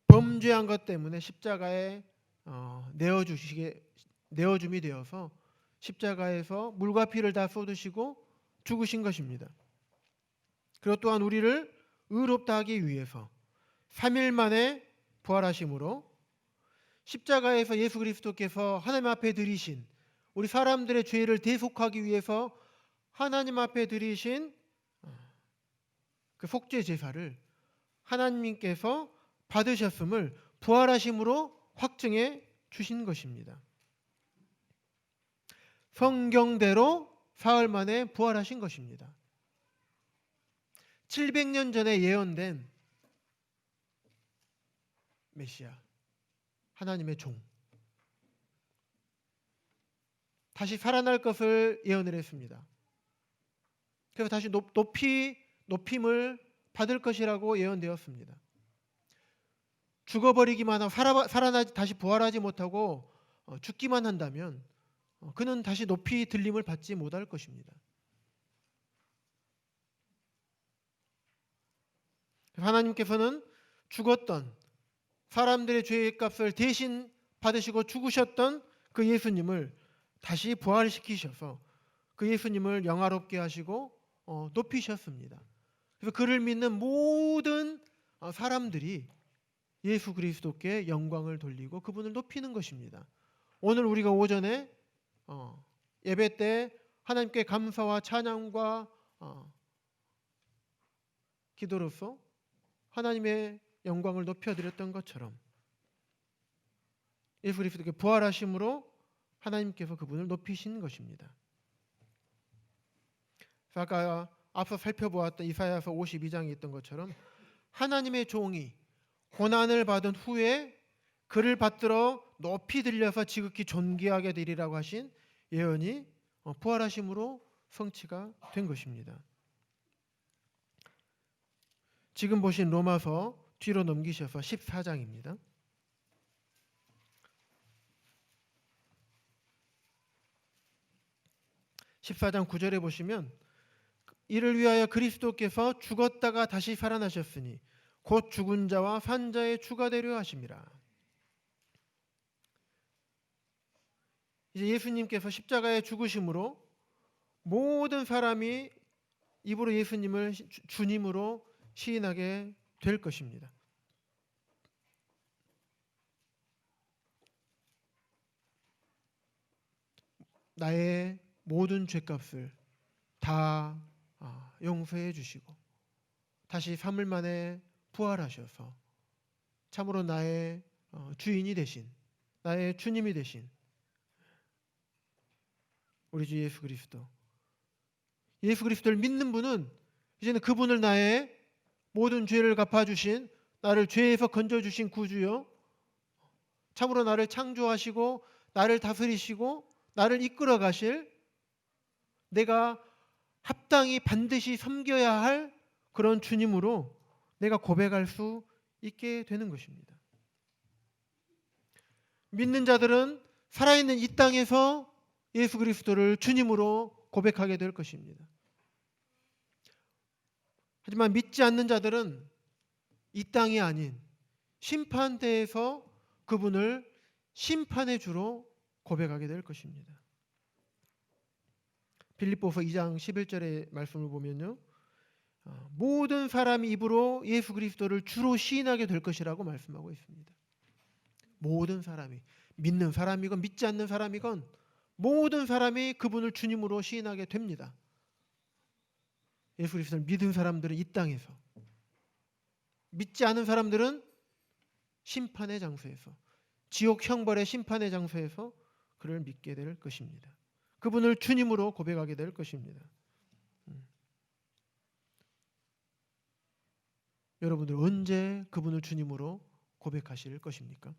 범죄한 것 때문에 십자가에 내어줌이 되어서 십자가에서 물과 피를 다 쏟으시고 죽으신 것입니다. 그리고 또한 우리를 의롭다 하기 위해서 3일 만에 부활하심으로 십자가에서 예수 그리스도께서 하나님 앞에 드리신 우리 사람들의 죄를 대속하기 위해서 하나님 앞에 드리신 그 속죄 제사를 하나님께서 받으셨음을 부활하심으로 확증해 주신 것입니다. 성경대로 사흘 만에 부활하신 것입니다. 700년 전에 예언된 메시아 하나님의 종 다시 살아날 것을 예언을 했습니다. 그래서 다시 높임을 받을 것이라고 예언되었습니다. 죽어버리기만 하고 다시 부활하지 못하고 죽기만 한다면 그는 다시 높이 들림을 받지 못할 것입니다. 하나님께서는 죽었던 사람들의 죄의 값을 대신 받으시고 죽으셨던 그 예수님을 다시 부활시키셔서 그 예수님을 영화롭게 하시고 높이셨습니다. 그래서 그를 믿는 모든 사람들이 예수 그리스도께 영광을 돌리고 그분을 높이는 것입니다. 오늘 우리가 오전에 예배 때 하나님께 감사와 찬양과 기도로서 하나님의 영광을 높여드렸던 것처럼 예수 그리스도께 부활하심으로 하나님께서 그분을 높이신 것입니다. 아까 앞서 살펴보았던 이사야서 52장에 있던 것처럼 하나님의 종이 고난을 받은 후에 그를 받들어 높이 들려서 지극히 존귀하게 되리라고 하신 예언이 부활하심으로 성취가 된 것입니다. 지금 보신 로마서 뒤로 넘기셔서 14장입니다. 14장 9절에 보시면 이를 위하여 그리스도께서 죽었다가 다시 살아나셨으니 곧 죽은 자와 산 자의 주가 되려 하심이라. 이제 예수님께서 십자가에 죽으심으로 모든 사람이 입으로 예수님을 주님으로 시인하게 될 것입니다. 나의 모든 죄값을 다 용서해 주시고 다시 3일 만에 부활하셔서 참으로 나의 주인이 되신 나의 주님이 되신 우리 주 예수 그리스도를 믿는 분은 이제는 그분을 나의 모든 죄를 갚아주신 나를 죄에서 건져주신 구주요 참으로 나를 창조하시고 나를 다스리시고 나를 이끌어 가실 내가 합당히 반드시 섬겨야 할 그런 주님으로 내가 고백할 수 있게 되는 것입니다. 믿는 자들은 살아있는 이 땅에서 예수 그리스도를 주님으로 고백하게 될 것입니다. 하지만 믿지 않는 자들은 이 땅이 아닌 심판대에서 그분을 심판의 주로 고백하게 될 것입니다. 빌립보서 2장 11절의 말씀을 보면요, 모든 사람이 입으로 예수 그리스도를 주로 시인하게 될 것이라고 말씀하고 있습니다. 모든 사람이, 믿는 사람이건 믿지 않는 사람이건 모든 사람이 그분을 주님으로 시인하게 됩니다. 예수 그리스도를 믿은 사람들은 이 땅에서, 믿지 않은 사람들은 심판의 장소에서, 지옥 형벌의 심판의 장소에서 그를 믿게 될 것입니다. 그분을 주님으로 고백하게 될 것입니다. 여러분들 언제 그분을 주님으로 고백하실 것입니까?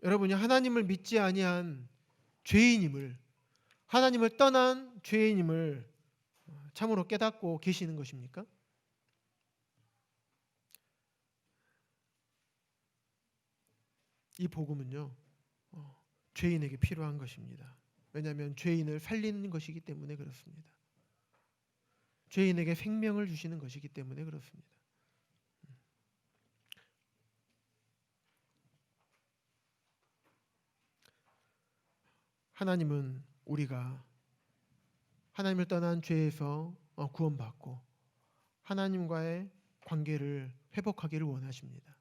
여러분이 하나님을 믿지 아니한 죄인임을, 하나님을 떠난 죄인임을 참으로 깨닫고 계시는 것입니까? 이 복음은요, 죄인에게 필요한 것입니다. 왜냐하면 죄인을 살리는 것이기 때문에 그렇습니다. 죄인에게 생명을 주시는 것이기 때문에 그렇습니다. 하나님은 우리가 하나님을 떠난 죄에서 구원받고 하나님과의 관계를 회복하기를 원하십니다.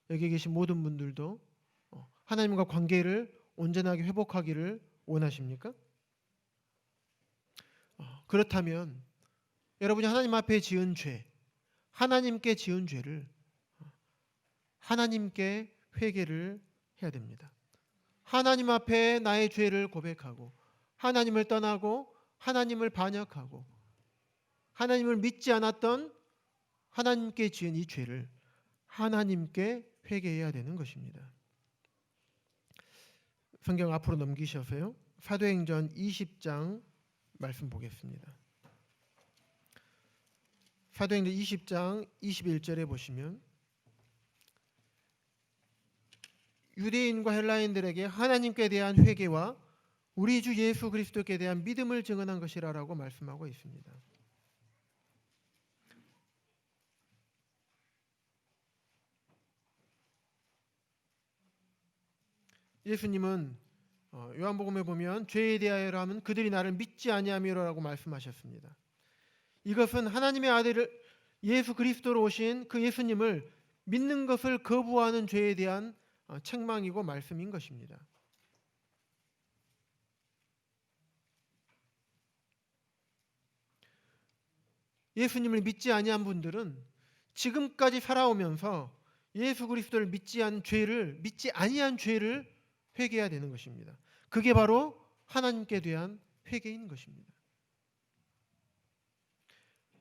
여기 계신 모든 분들도 하나님과 관계를 온전하게 회복하기를 원하십니까? 그렇다면 여러분이 하나님 앞에 지은 죄, 하나님께 지은 죄를 하나님께 회개를 해야 됩니다. 하나님 앞에 나의 죄를 고백하고 하나님을 떠나고 하나님을 반역하고 하나님을 믿지 않았던 하나님께 지은 이 죄를 하나님께 회개해야 되는 것입니다. 성경 앞으로 넘기셔서요, 사도행전 20장 말씀 보겠습니다. 사도행전 20장 21절에 보시면 유대인과 헬라인들에게 하나님께 대한 회개와 우리 주 예수 그리스도께 대한 믿음을 증언한 것이라고 말씀하고 있습니다. 예수님은 요한복음에 보면 죄에 대하여라 하면 그들이 나를 믿지 아니함이로라고 말씀하셨습니다. 이것은 하나님의 아들 예수 그리스도로 오신 그 예수님을 믿는 것을 거부하는 죄에 대한 책망이고 말씀인 것입니다. 예수님을 믿지 아니한 분들은 지금까지 살아오면서 예수 그리스도를 믿지 아니한 죄를 회개해야 되는 것입니다. 그게 바로 하나님께 대한 회개인 것입니다.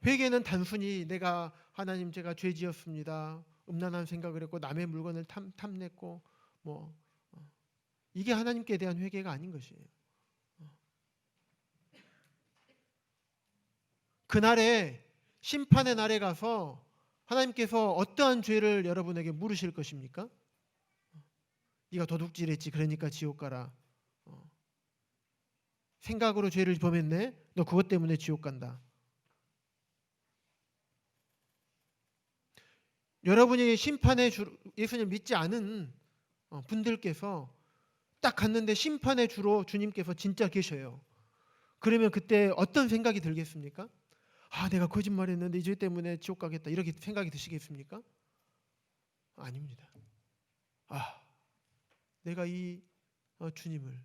회개는 단순히 내가 하나님 제가 죄 지었습니다, 음란한 생각을 했고 남의 물건을 탐냈고 이게 하나님께 대한 회개가 아닌 것이에요. 그날에 심판의 날에 가서 하나님께서 어떠한 죄를 여러분에게 물으실 것입니까? 네가 도둑질했지 그러니까 지옥 가라. 생각으로 죄를 범했네, 너 그것 때문에 지옥 간다. 여러분이 심판의 주 예수님 믿지 않은 분들께서 딱 갔는데 심판의 주로 주님께서 진짜 계셔요. 그러면 그때 어떤 생각이 들겠습니까? 내가 거짓말했는데 이 죄 때문에 지옥 가겠다, 이렇게 생각이 드시겠습니까? 아닙니다. 내가 이 주님을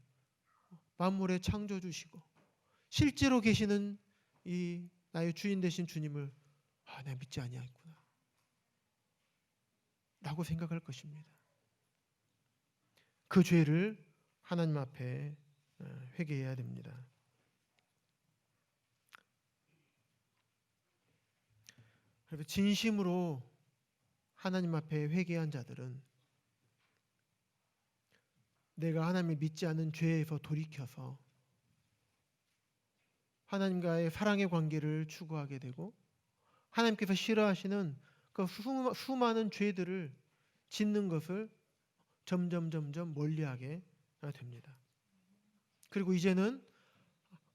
만물의 창조 주시고 실제로 계시는 이 나의 주인 되신 주님을 내가 믿지 아니하였구나 라고 생각할 것입니다. 그 죄를 하나님 앞에 회개해야 됩니다. 그래서 진심으로 하나님 앞에 회개한 자들은 내가 하나님을 믿지 않은 죄에서 돌이켜서 하나님과의 사랑의 관계를 추구하게 되고 하나님께서 싫어하시는 그 수많은 죄들을 짓는 것을 점점 멀리하게 됩니다. 그리고 이제는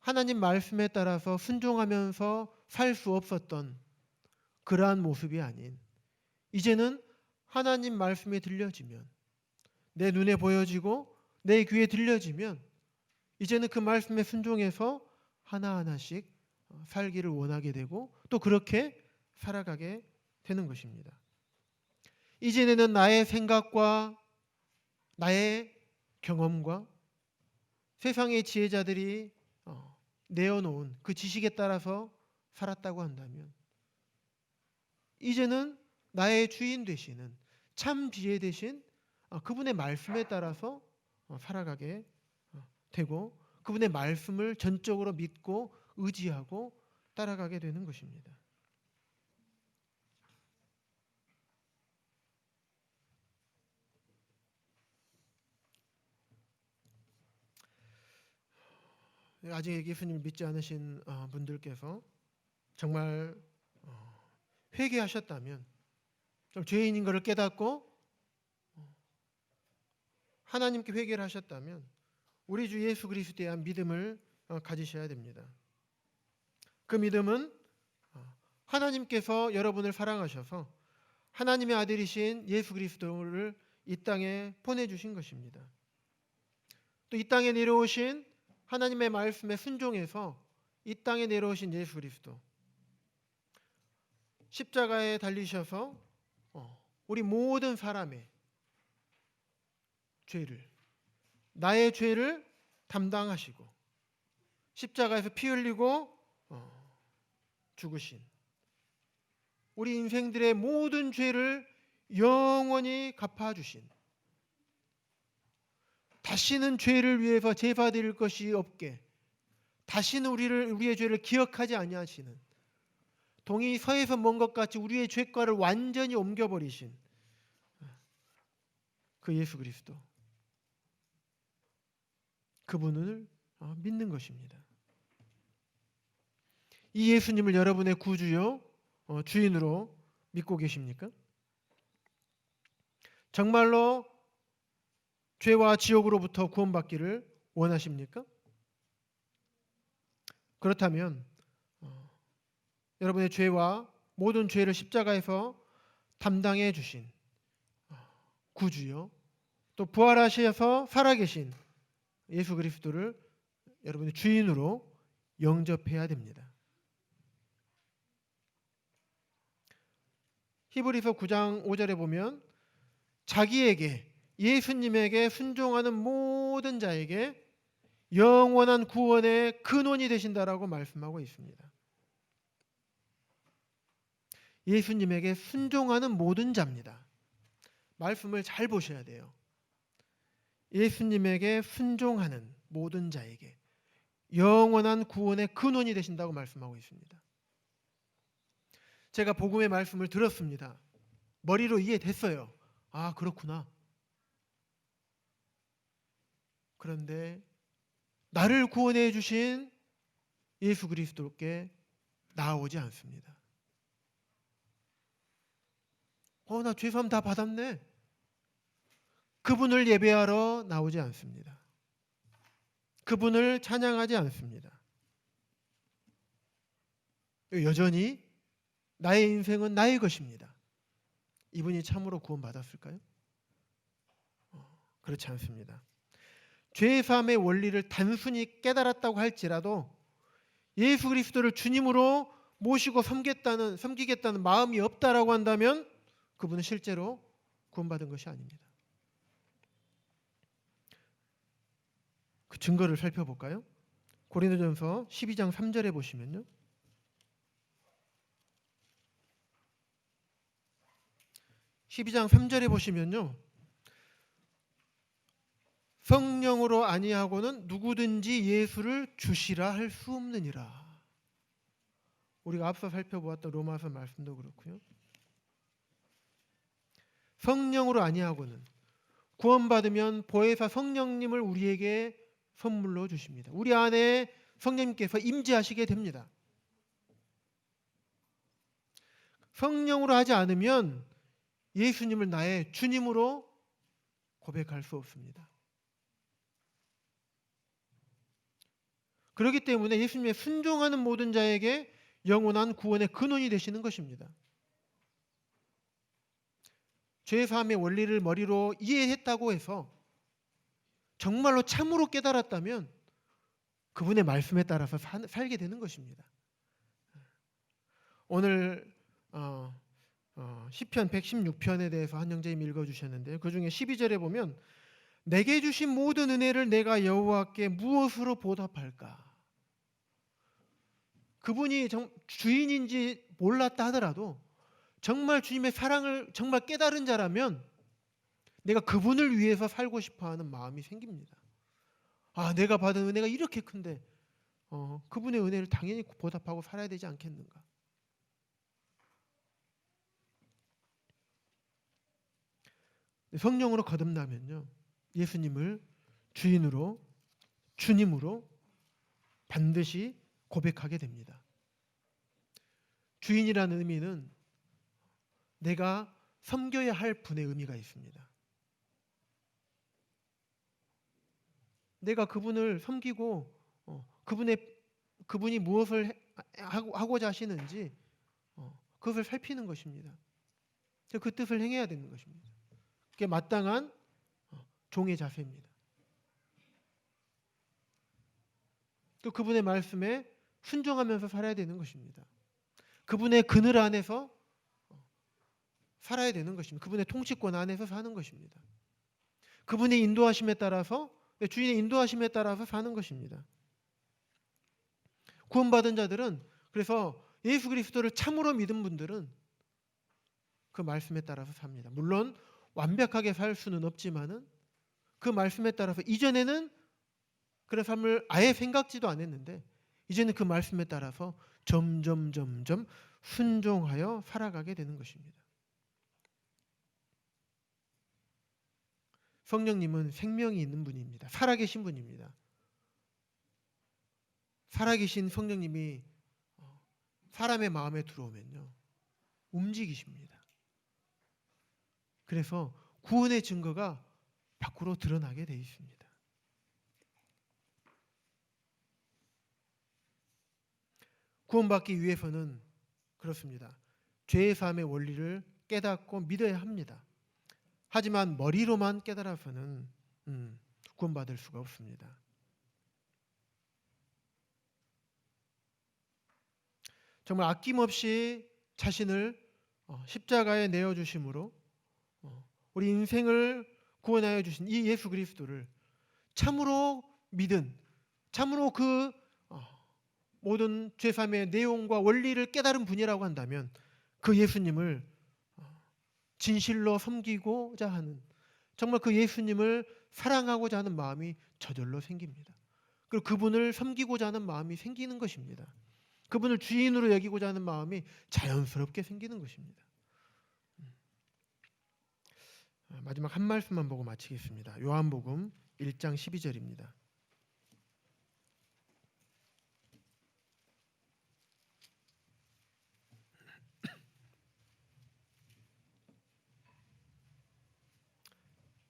하나님 말씀에 따라서 순종하면서 살 수 없었던 그러한 모습이 아닌, 이제는 하나님 말씀이 들려지면, 내 눈에 보여지고 내 귀에 들려지면 이제는 그 말씀에 순종해서 하나하나씩 살기를 원하게 되고 또 그렇게 살아가게 되는 것입니다. 이제는 나의 생각과 나의 경험과 세상의 지혜자들이 내어놓은 그 지식에 따라서 살았다고 한다면, 이제는 나의 주인 되시는 참 지혜 되신 그분의 말씀에 따라서 살아가게 되고 그분의 말씀을 전적으로 믿고 의지하고 따라가게 되는 것입니다. 아직 예수님을 믿지 않으신 분들께서 정말 회개하셨다면, 좀 죄인인 것을 깨닫고 하나님께 회개를 하셨다면 우리 주 예수 그리스도에 대한 믿음을 가지셔야 됩니다. 그 믿음은 하나님께서 여러분을 사랑하셔서 하나님의 아들이신 예수 그리스도를 이 땅에 보내주신 것입니다. 또 이 땅에 내려오신 하나님의 말씀에 순종해서 이 땅에 내려오신 예수 그리스도, 십자가에 달리셔서 우리 모든 사람의 죄를, 나의 죄를 담당하시고 십자가에서 피 흘리고 죽으신, 우리 인생들의 모든 죄를 영원히 갚아주신, 다시는 죄를 위해서 제사 드릴 것이 없게, 다시는 우리의 죄를 기억하지 아니하시는, 동이 서에서 먼 것 같이 우리의 죄과를 완전히 옮겨버리신 그 예수 그리스도, 그분을 믿는 것입니다. 이 예수님을 여러분의 구주요 주인으로 믿고 계십니까? 정말로 죄와 지옥으로부터 구원받기를 원하십니까? 그렇다면 여러분의 죄와 모든 죄를 십자가에서 담당해 주신 구주요, 또 부활하셔서 살아계신 예수 그리스도를 여러분의 주인으로 영접해야 됩니다. 히브리서 9장 5절에 보면 자기에게, 예수님에게 순종하는 모든 자에게 영원한 구원의 근원이 되신다라고 말씀하고 있습니다. 예수님에게 순종하는 모든 자입니다. 말씀을 잘 보셔야 돼요. 예수님에게 순종하는 모든 자에게 영원한 구원의 근원이 되신다고 말씀하고 있습니다. 제가 복음의 말씀을 들었습니다. 머리로 이해됐어요. 아, 그렇구나. 그런데 나를 구원해 주신 예수 그리스도께 나아오지 않습니다. 나 죄사함 다 받았네. 그분을 예배하러 나오지 않습니다. 그분을 찬양하지 않습니다. 여전히 나의 인생은 나의 것입니다. 이분이 참으로 구원받았을까요? 그렇지 않습니다. 죄사함의 원리를 단순히 깨달았다고 할지라도 예수 그리스도를 주님으로 모시고 섬기겠다는 마음이 없다라고 한다면 그분은 실제로 구원받은 것이 아닙니다. 그 증거를 살펴볼까요? 고린도전서 12장 3절에 보시면요. 성령으로 아니하고는 누구든지 예수를 주시라 할 수 없느니라. 우리가 앞서 살펴보았던 로마서 말씀도 그렇고요. 성령으로 아니하고는, 구원받으면 보혜사 성령님을 우리에게 선물로 주십니다. 우리 안에 성령님께서 임재하시게 됩니다. 성령으로 하지 않으면 예수님을 나의 주님으로 고백할 수 없습니다. 그렇기 때문에 예수님의 순종하는 모든 자에게 영원한 구원의 근원이 되시는 것입니다. 죄사함의 원리를 머리로 이해했다고 해서 정말로 참으로 깨달았다면 그분의 말씀에 따라서 살게 되는 것입니다. 오늘 시편 116편에 대해서 한 형제님이 읽어주셨는데요. 그 중에 12절에 보면 내게 주신 모든 은혜를 내가 여호와께 무엇으로 보답할까? 그분이 주인인지 몰랐다 하더라도 정말 주님의 사랑을 정말 깨달은 자라면 내가 그분을 위해서 살고 싶어하는 마음이 생깁니다. 아, 내가 받은 은혜가 이렇게 큰데 그분의 은혜를 당연히 보답하고 살아야 되지 않겠는가? 성령으로 거듭나면요, 예수님을 주인으로, 주님으로 반드시 고백하게 됩니다. 주인이라는 의미는 내가 섬겨야 할 분의 의미가 있습니다. 내가 그분을 섬기고 그분이 무엇을 하고자 하시는지 그것을 살피는 것입니다. 그 뜻을 행해야 되는 것입니다. 그게 마땅한 종의 자세입니다. 또 그분의 말씀에 순종하면서 살아야 되는 것입니다. 그분의 그늘 안에서 살아야 되는 것입니다. 그분의 통치권 안에서 사는 것입니다. 그분의 인도하심에 따라서, 주인의 인도하심에 따라서 사는 것입니다. 구원받은 자들은, 그래서 예수 그리스도를 참으로 믿은 분들은 그 말씀에 따라서 삽니다. 물론 완벽하게 살 수는 없지만은 그 말씀에 따라서, 이전에는 그런 삶을 아예 생각지도 않았는데 이제는 그 말씀에 따라서 점점 순종하여 살아가게 되는 것입니다. 성령님은 생명이 있는 분입니다. 살아계신 분입니다. 살아계신 성령님이 사람의 마음에 들어오면요, 움직이십니다. 그래서 구원의 증거가 밖으로 드러나게 되어 있습니다. 구원받기 위해서는 그렇습니다. 죄의 사함의 원리를 깨닫고 믿어야 합니다. 하지만 머리로만 깨달아서는 구원받을 수가 없습니다. 정말 아낌없이 자신을 십자가에 내어주심으로 우리 인생을 구원하여 주신 이 예수 그리스도를 참으로 믿은, 참으로 그 모든 죄사함의 내용과 원리를 깨달은 분이라고 한다면 그 예수님을 진실로 섬기고자 하는, 정말 그 예수님을 사랑하고자 하는 마음이 저절로 생깁니다. 그리고 그분을 섬기고자 하는 마음이 생기는 것입니다. 그분을 주인으로 여기고자 하는 마음이 자연스럽게 생기는 것입니다. 마지막 한 말씀만 보고 마치겠습니다. 요한복음 1장 12절입니다.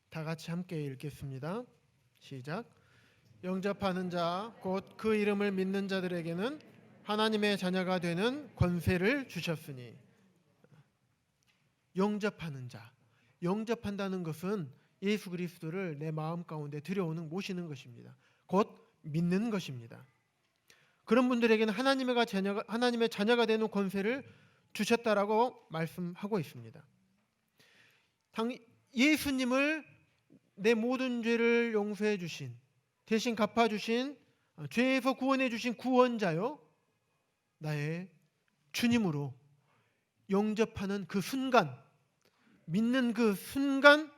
다 같이 함께 읽겠습니다. 시작. 영접하는 자 곧 그 이름을 믿는 자들에게는 하나님의 자녀가 되는 권세를 주셨으니. 영접하는 자, 영접한다는 것은 예수 그리스도를 내 마음 가운데 들여오는, 모시는 것입니다. 곧 믿는 것입니다. 그런 분들에게는 하나님의 자녀가 되는 권세를 주셨다라고 말씀하고 있습니다. 예수님을 내 모든 죄를 용서해 주신, 대신 갚아 주신, 죄에서 구원해 주신 구원자요, 나의 주님으로 영접하는 그 순간, 믿는 그 순간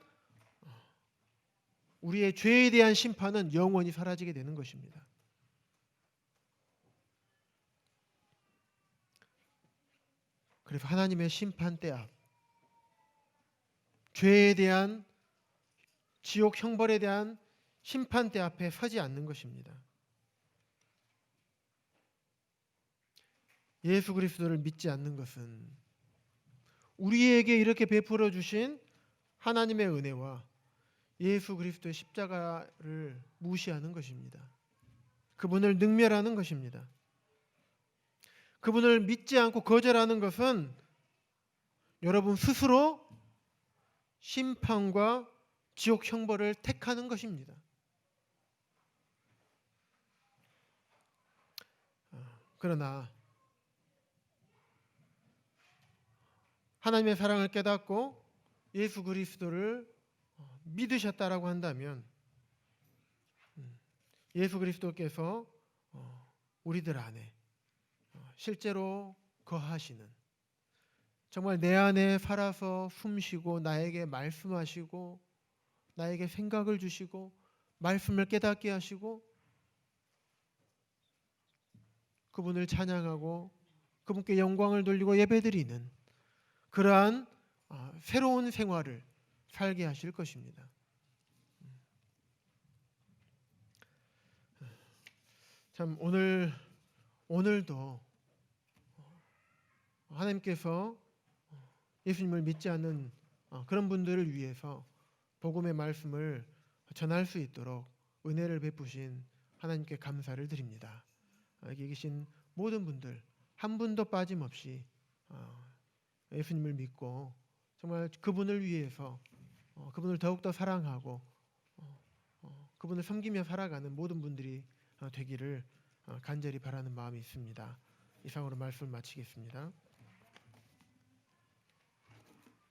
우리의 죄에 대한 심판은 영원히 사라지게 되는 것입니다. 그래서 하나님의 심판대 앞, 죄에 대한 지옥 형벌에 대한 심판대 앞에 서지 않는 것입니다. 예수 그리스도를 믿지 않는 것은 우리에게 이렇게 베풀어 주신 하나님의 은혜와 예수 그리스도의 십자가를 무시하는 것입니다. 그분을 능멸하는 것입니다. 그분을 믿지 않고 거절하는 것은 여러분 스스로 심판과 지옥 형벌을 택하는 것입니다. 그러나 하나님의 사랑을 깨닫고 예수 그리스도를 믿으셨다라고 한다면 예수 그리스도께서 우리들 안에 실제로 거하시는, 정말 내 안에 살아서 숨쉬고 나에게 말씀하시고 나에게 생각을 주시고 말씀을 깨닫게 하시고 그분을 찬양하고 그분께 영광을 돌리고 예배드리는 그러한 새로운 생활을 살게 하실 것입니다. 참 오늘도 하나님께서 예수님을 믿지 않는 그런 분들을 위해서 복음의 말씀을 전할 수 있도록 은혜를 베푸신 하나님께 감사를 드립니다. 여기 계신 모든 분들 한 분도 빠짐없이 예수님을 믿고 정말 그분을 위해서 그분을 더욱더 사랑하고 그분을 섬기며 살아가는 모든 분들이 되기를 간절히 바라는 마음이 있습니다. 이상으로 말씀을 마치겠습니다.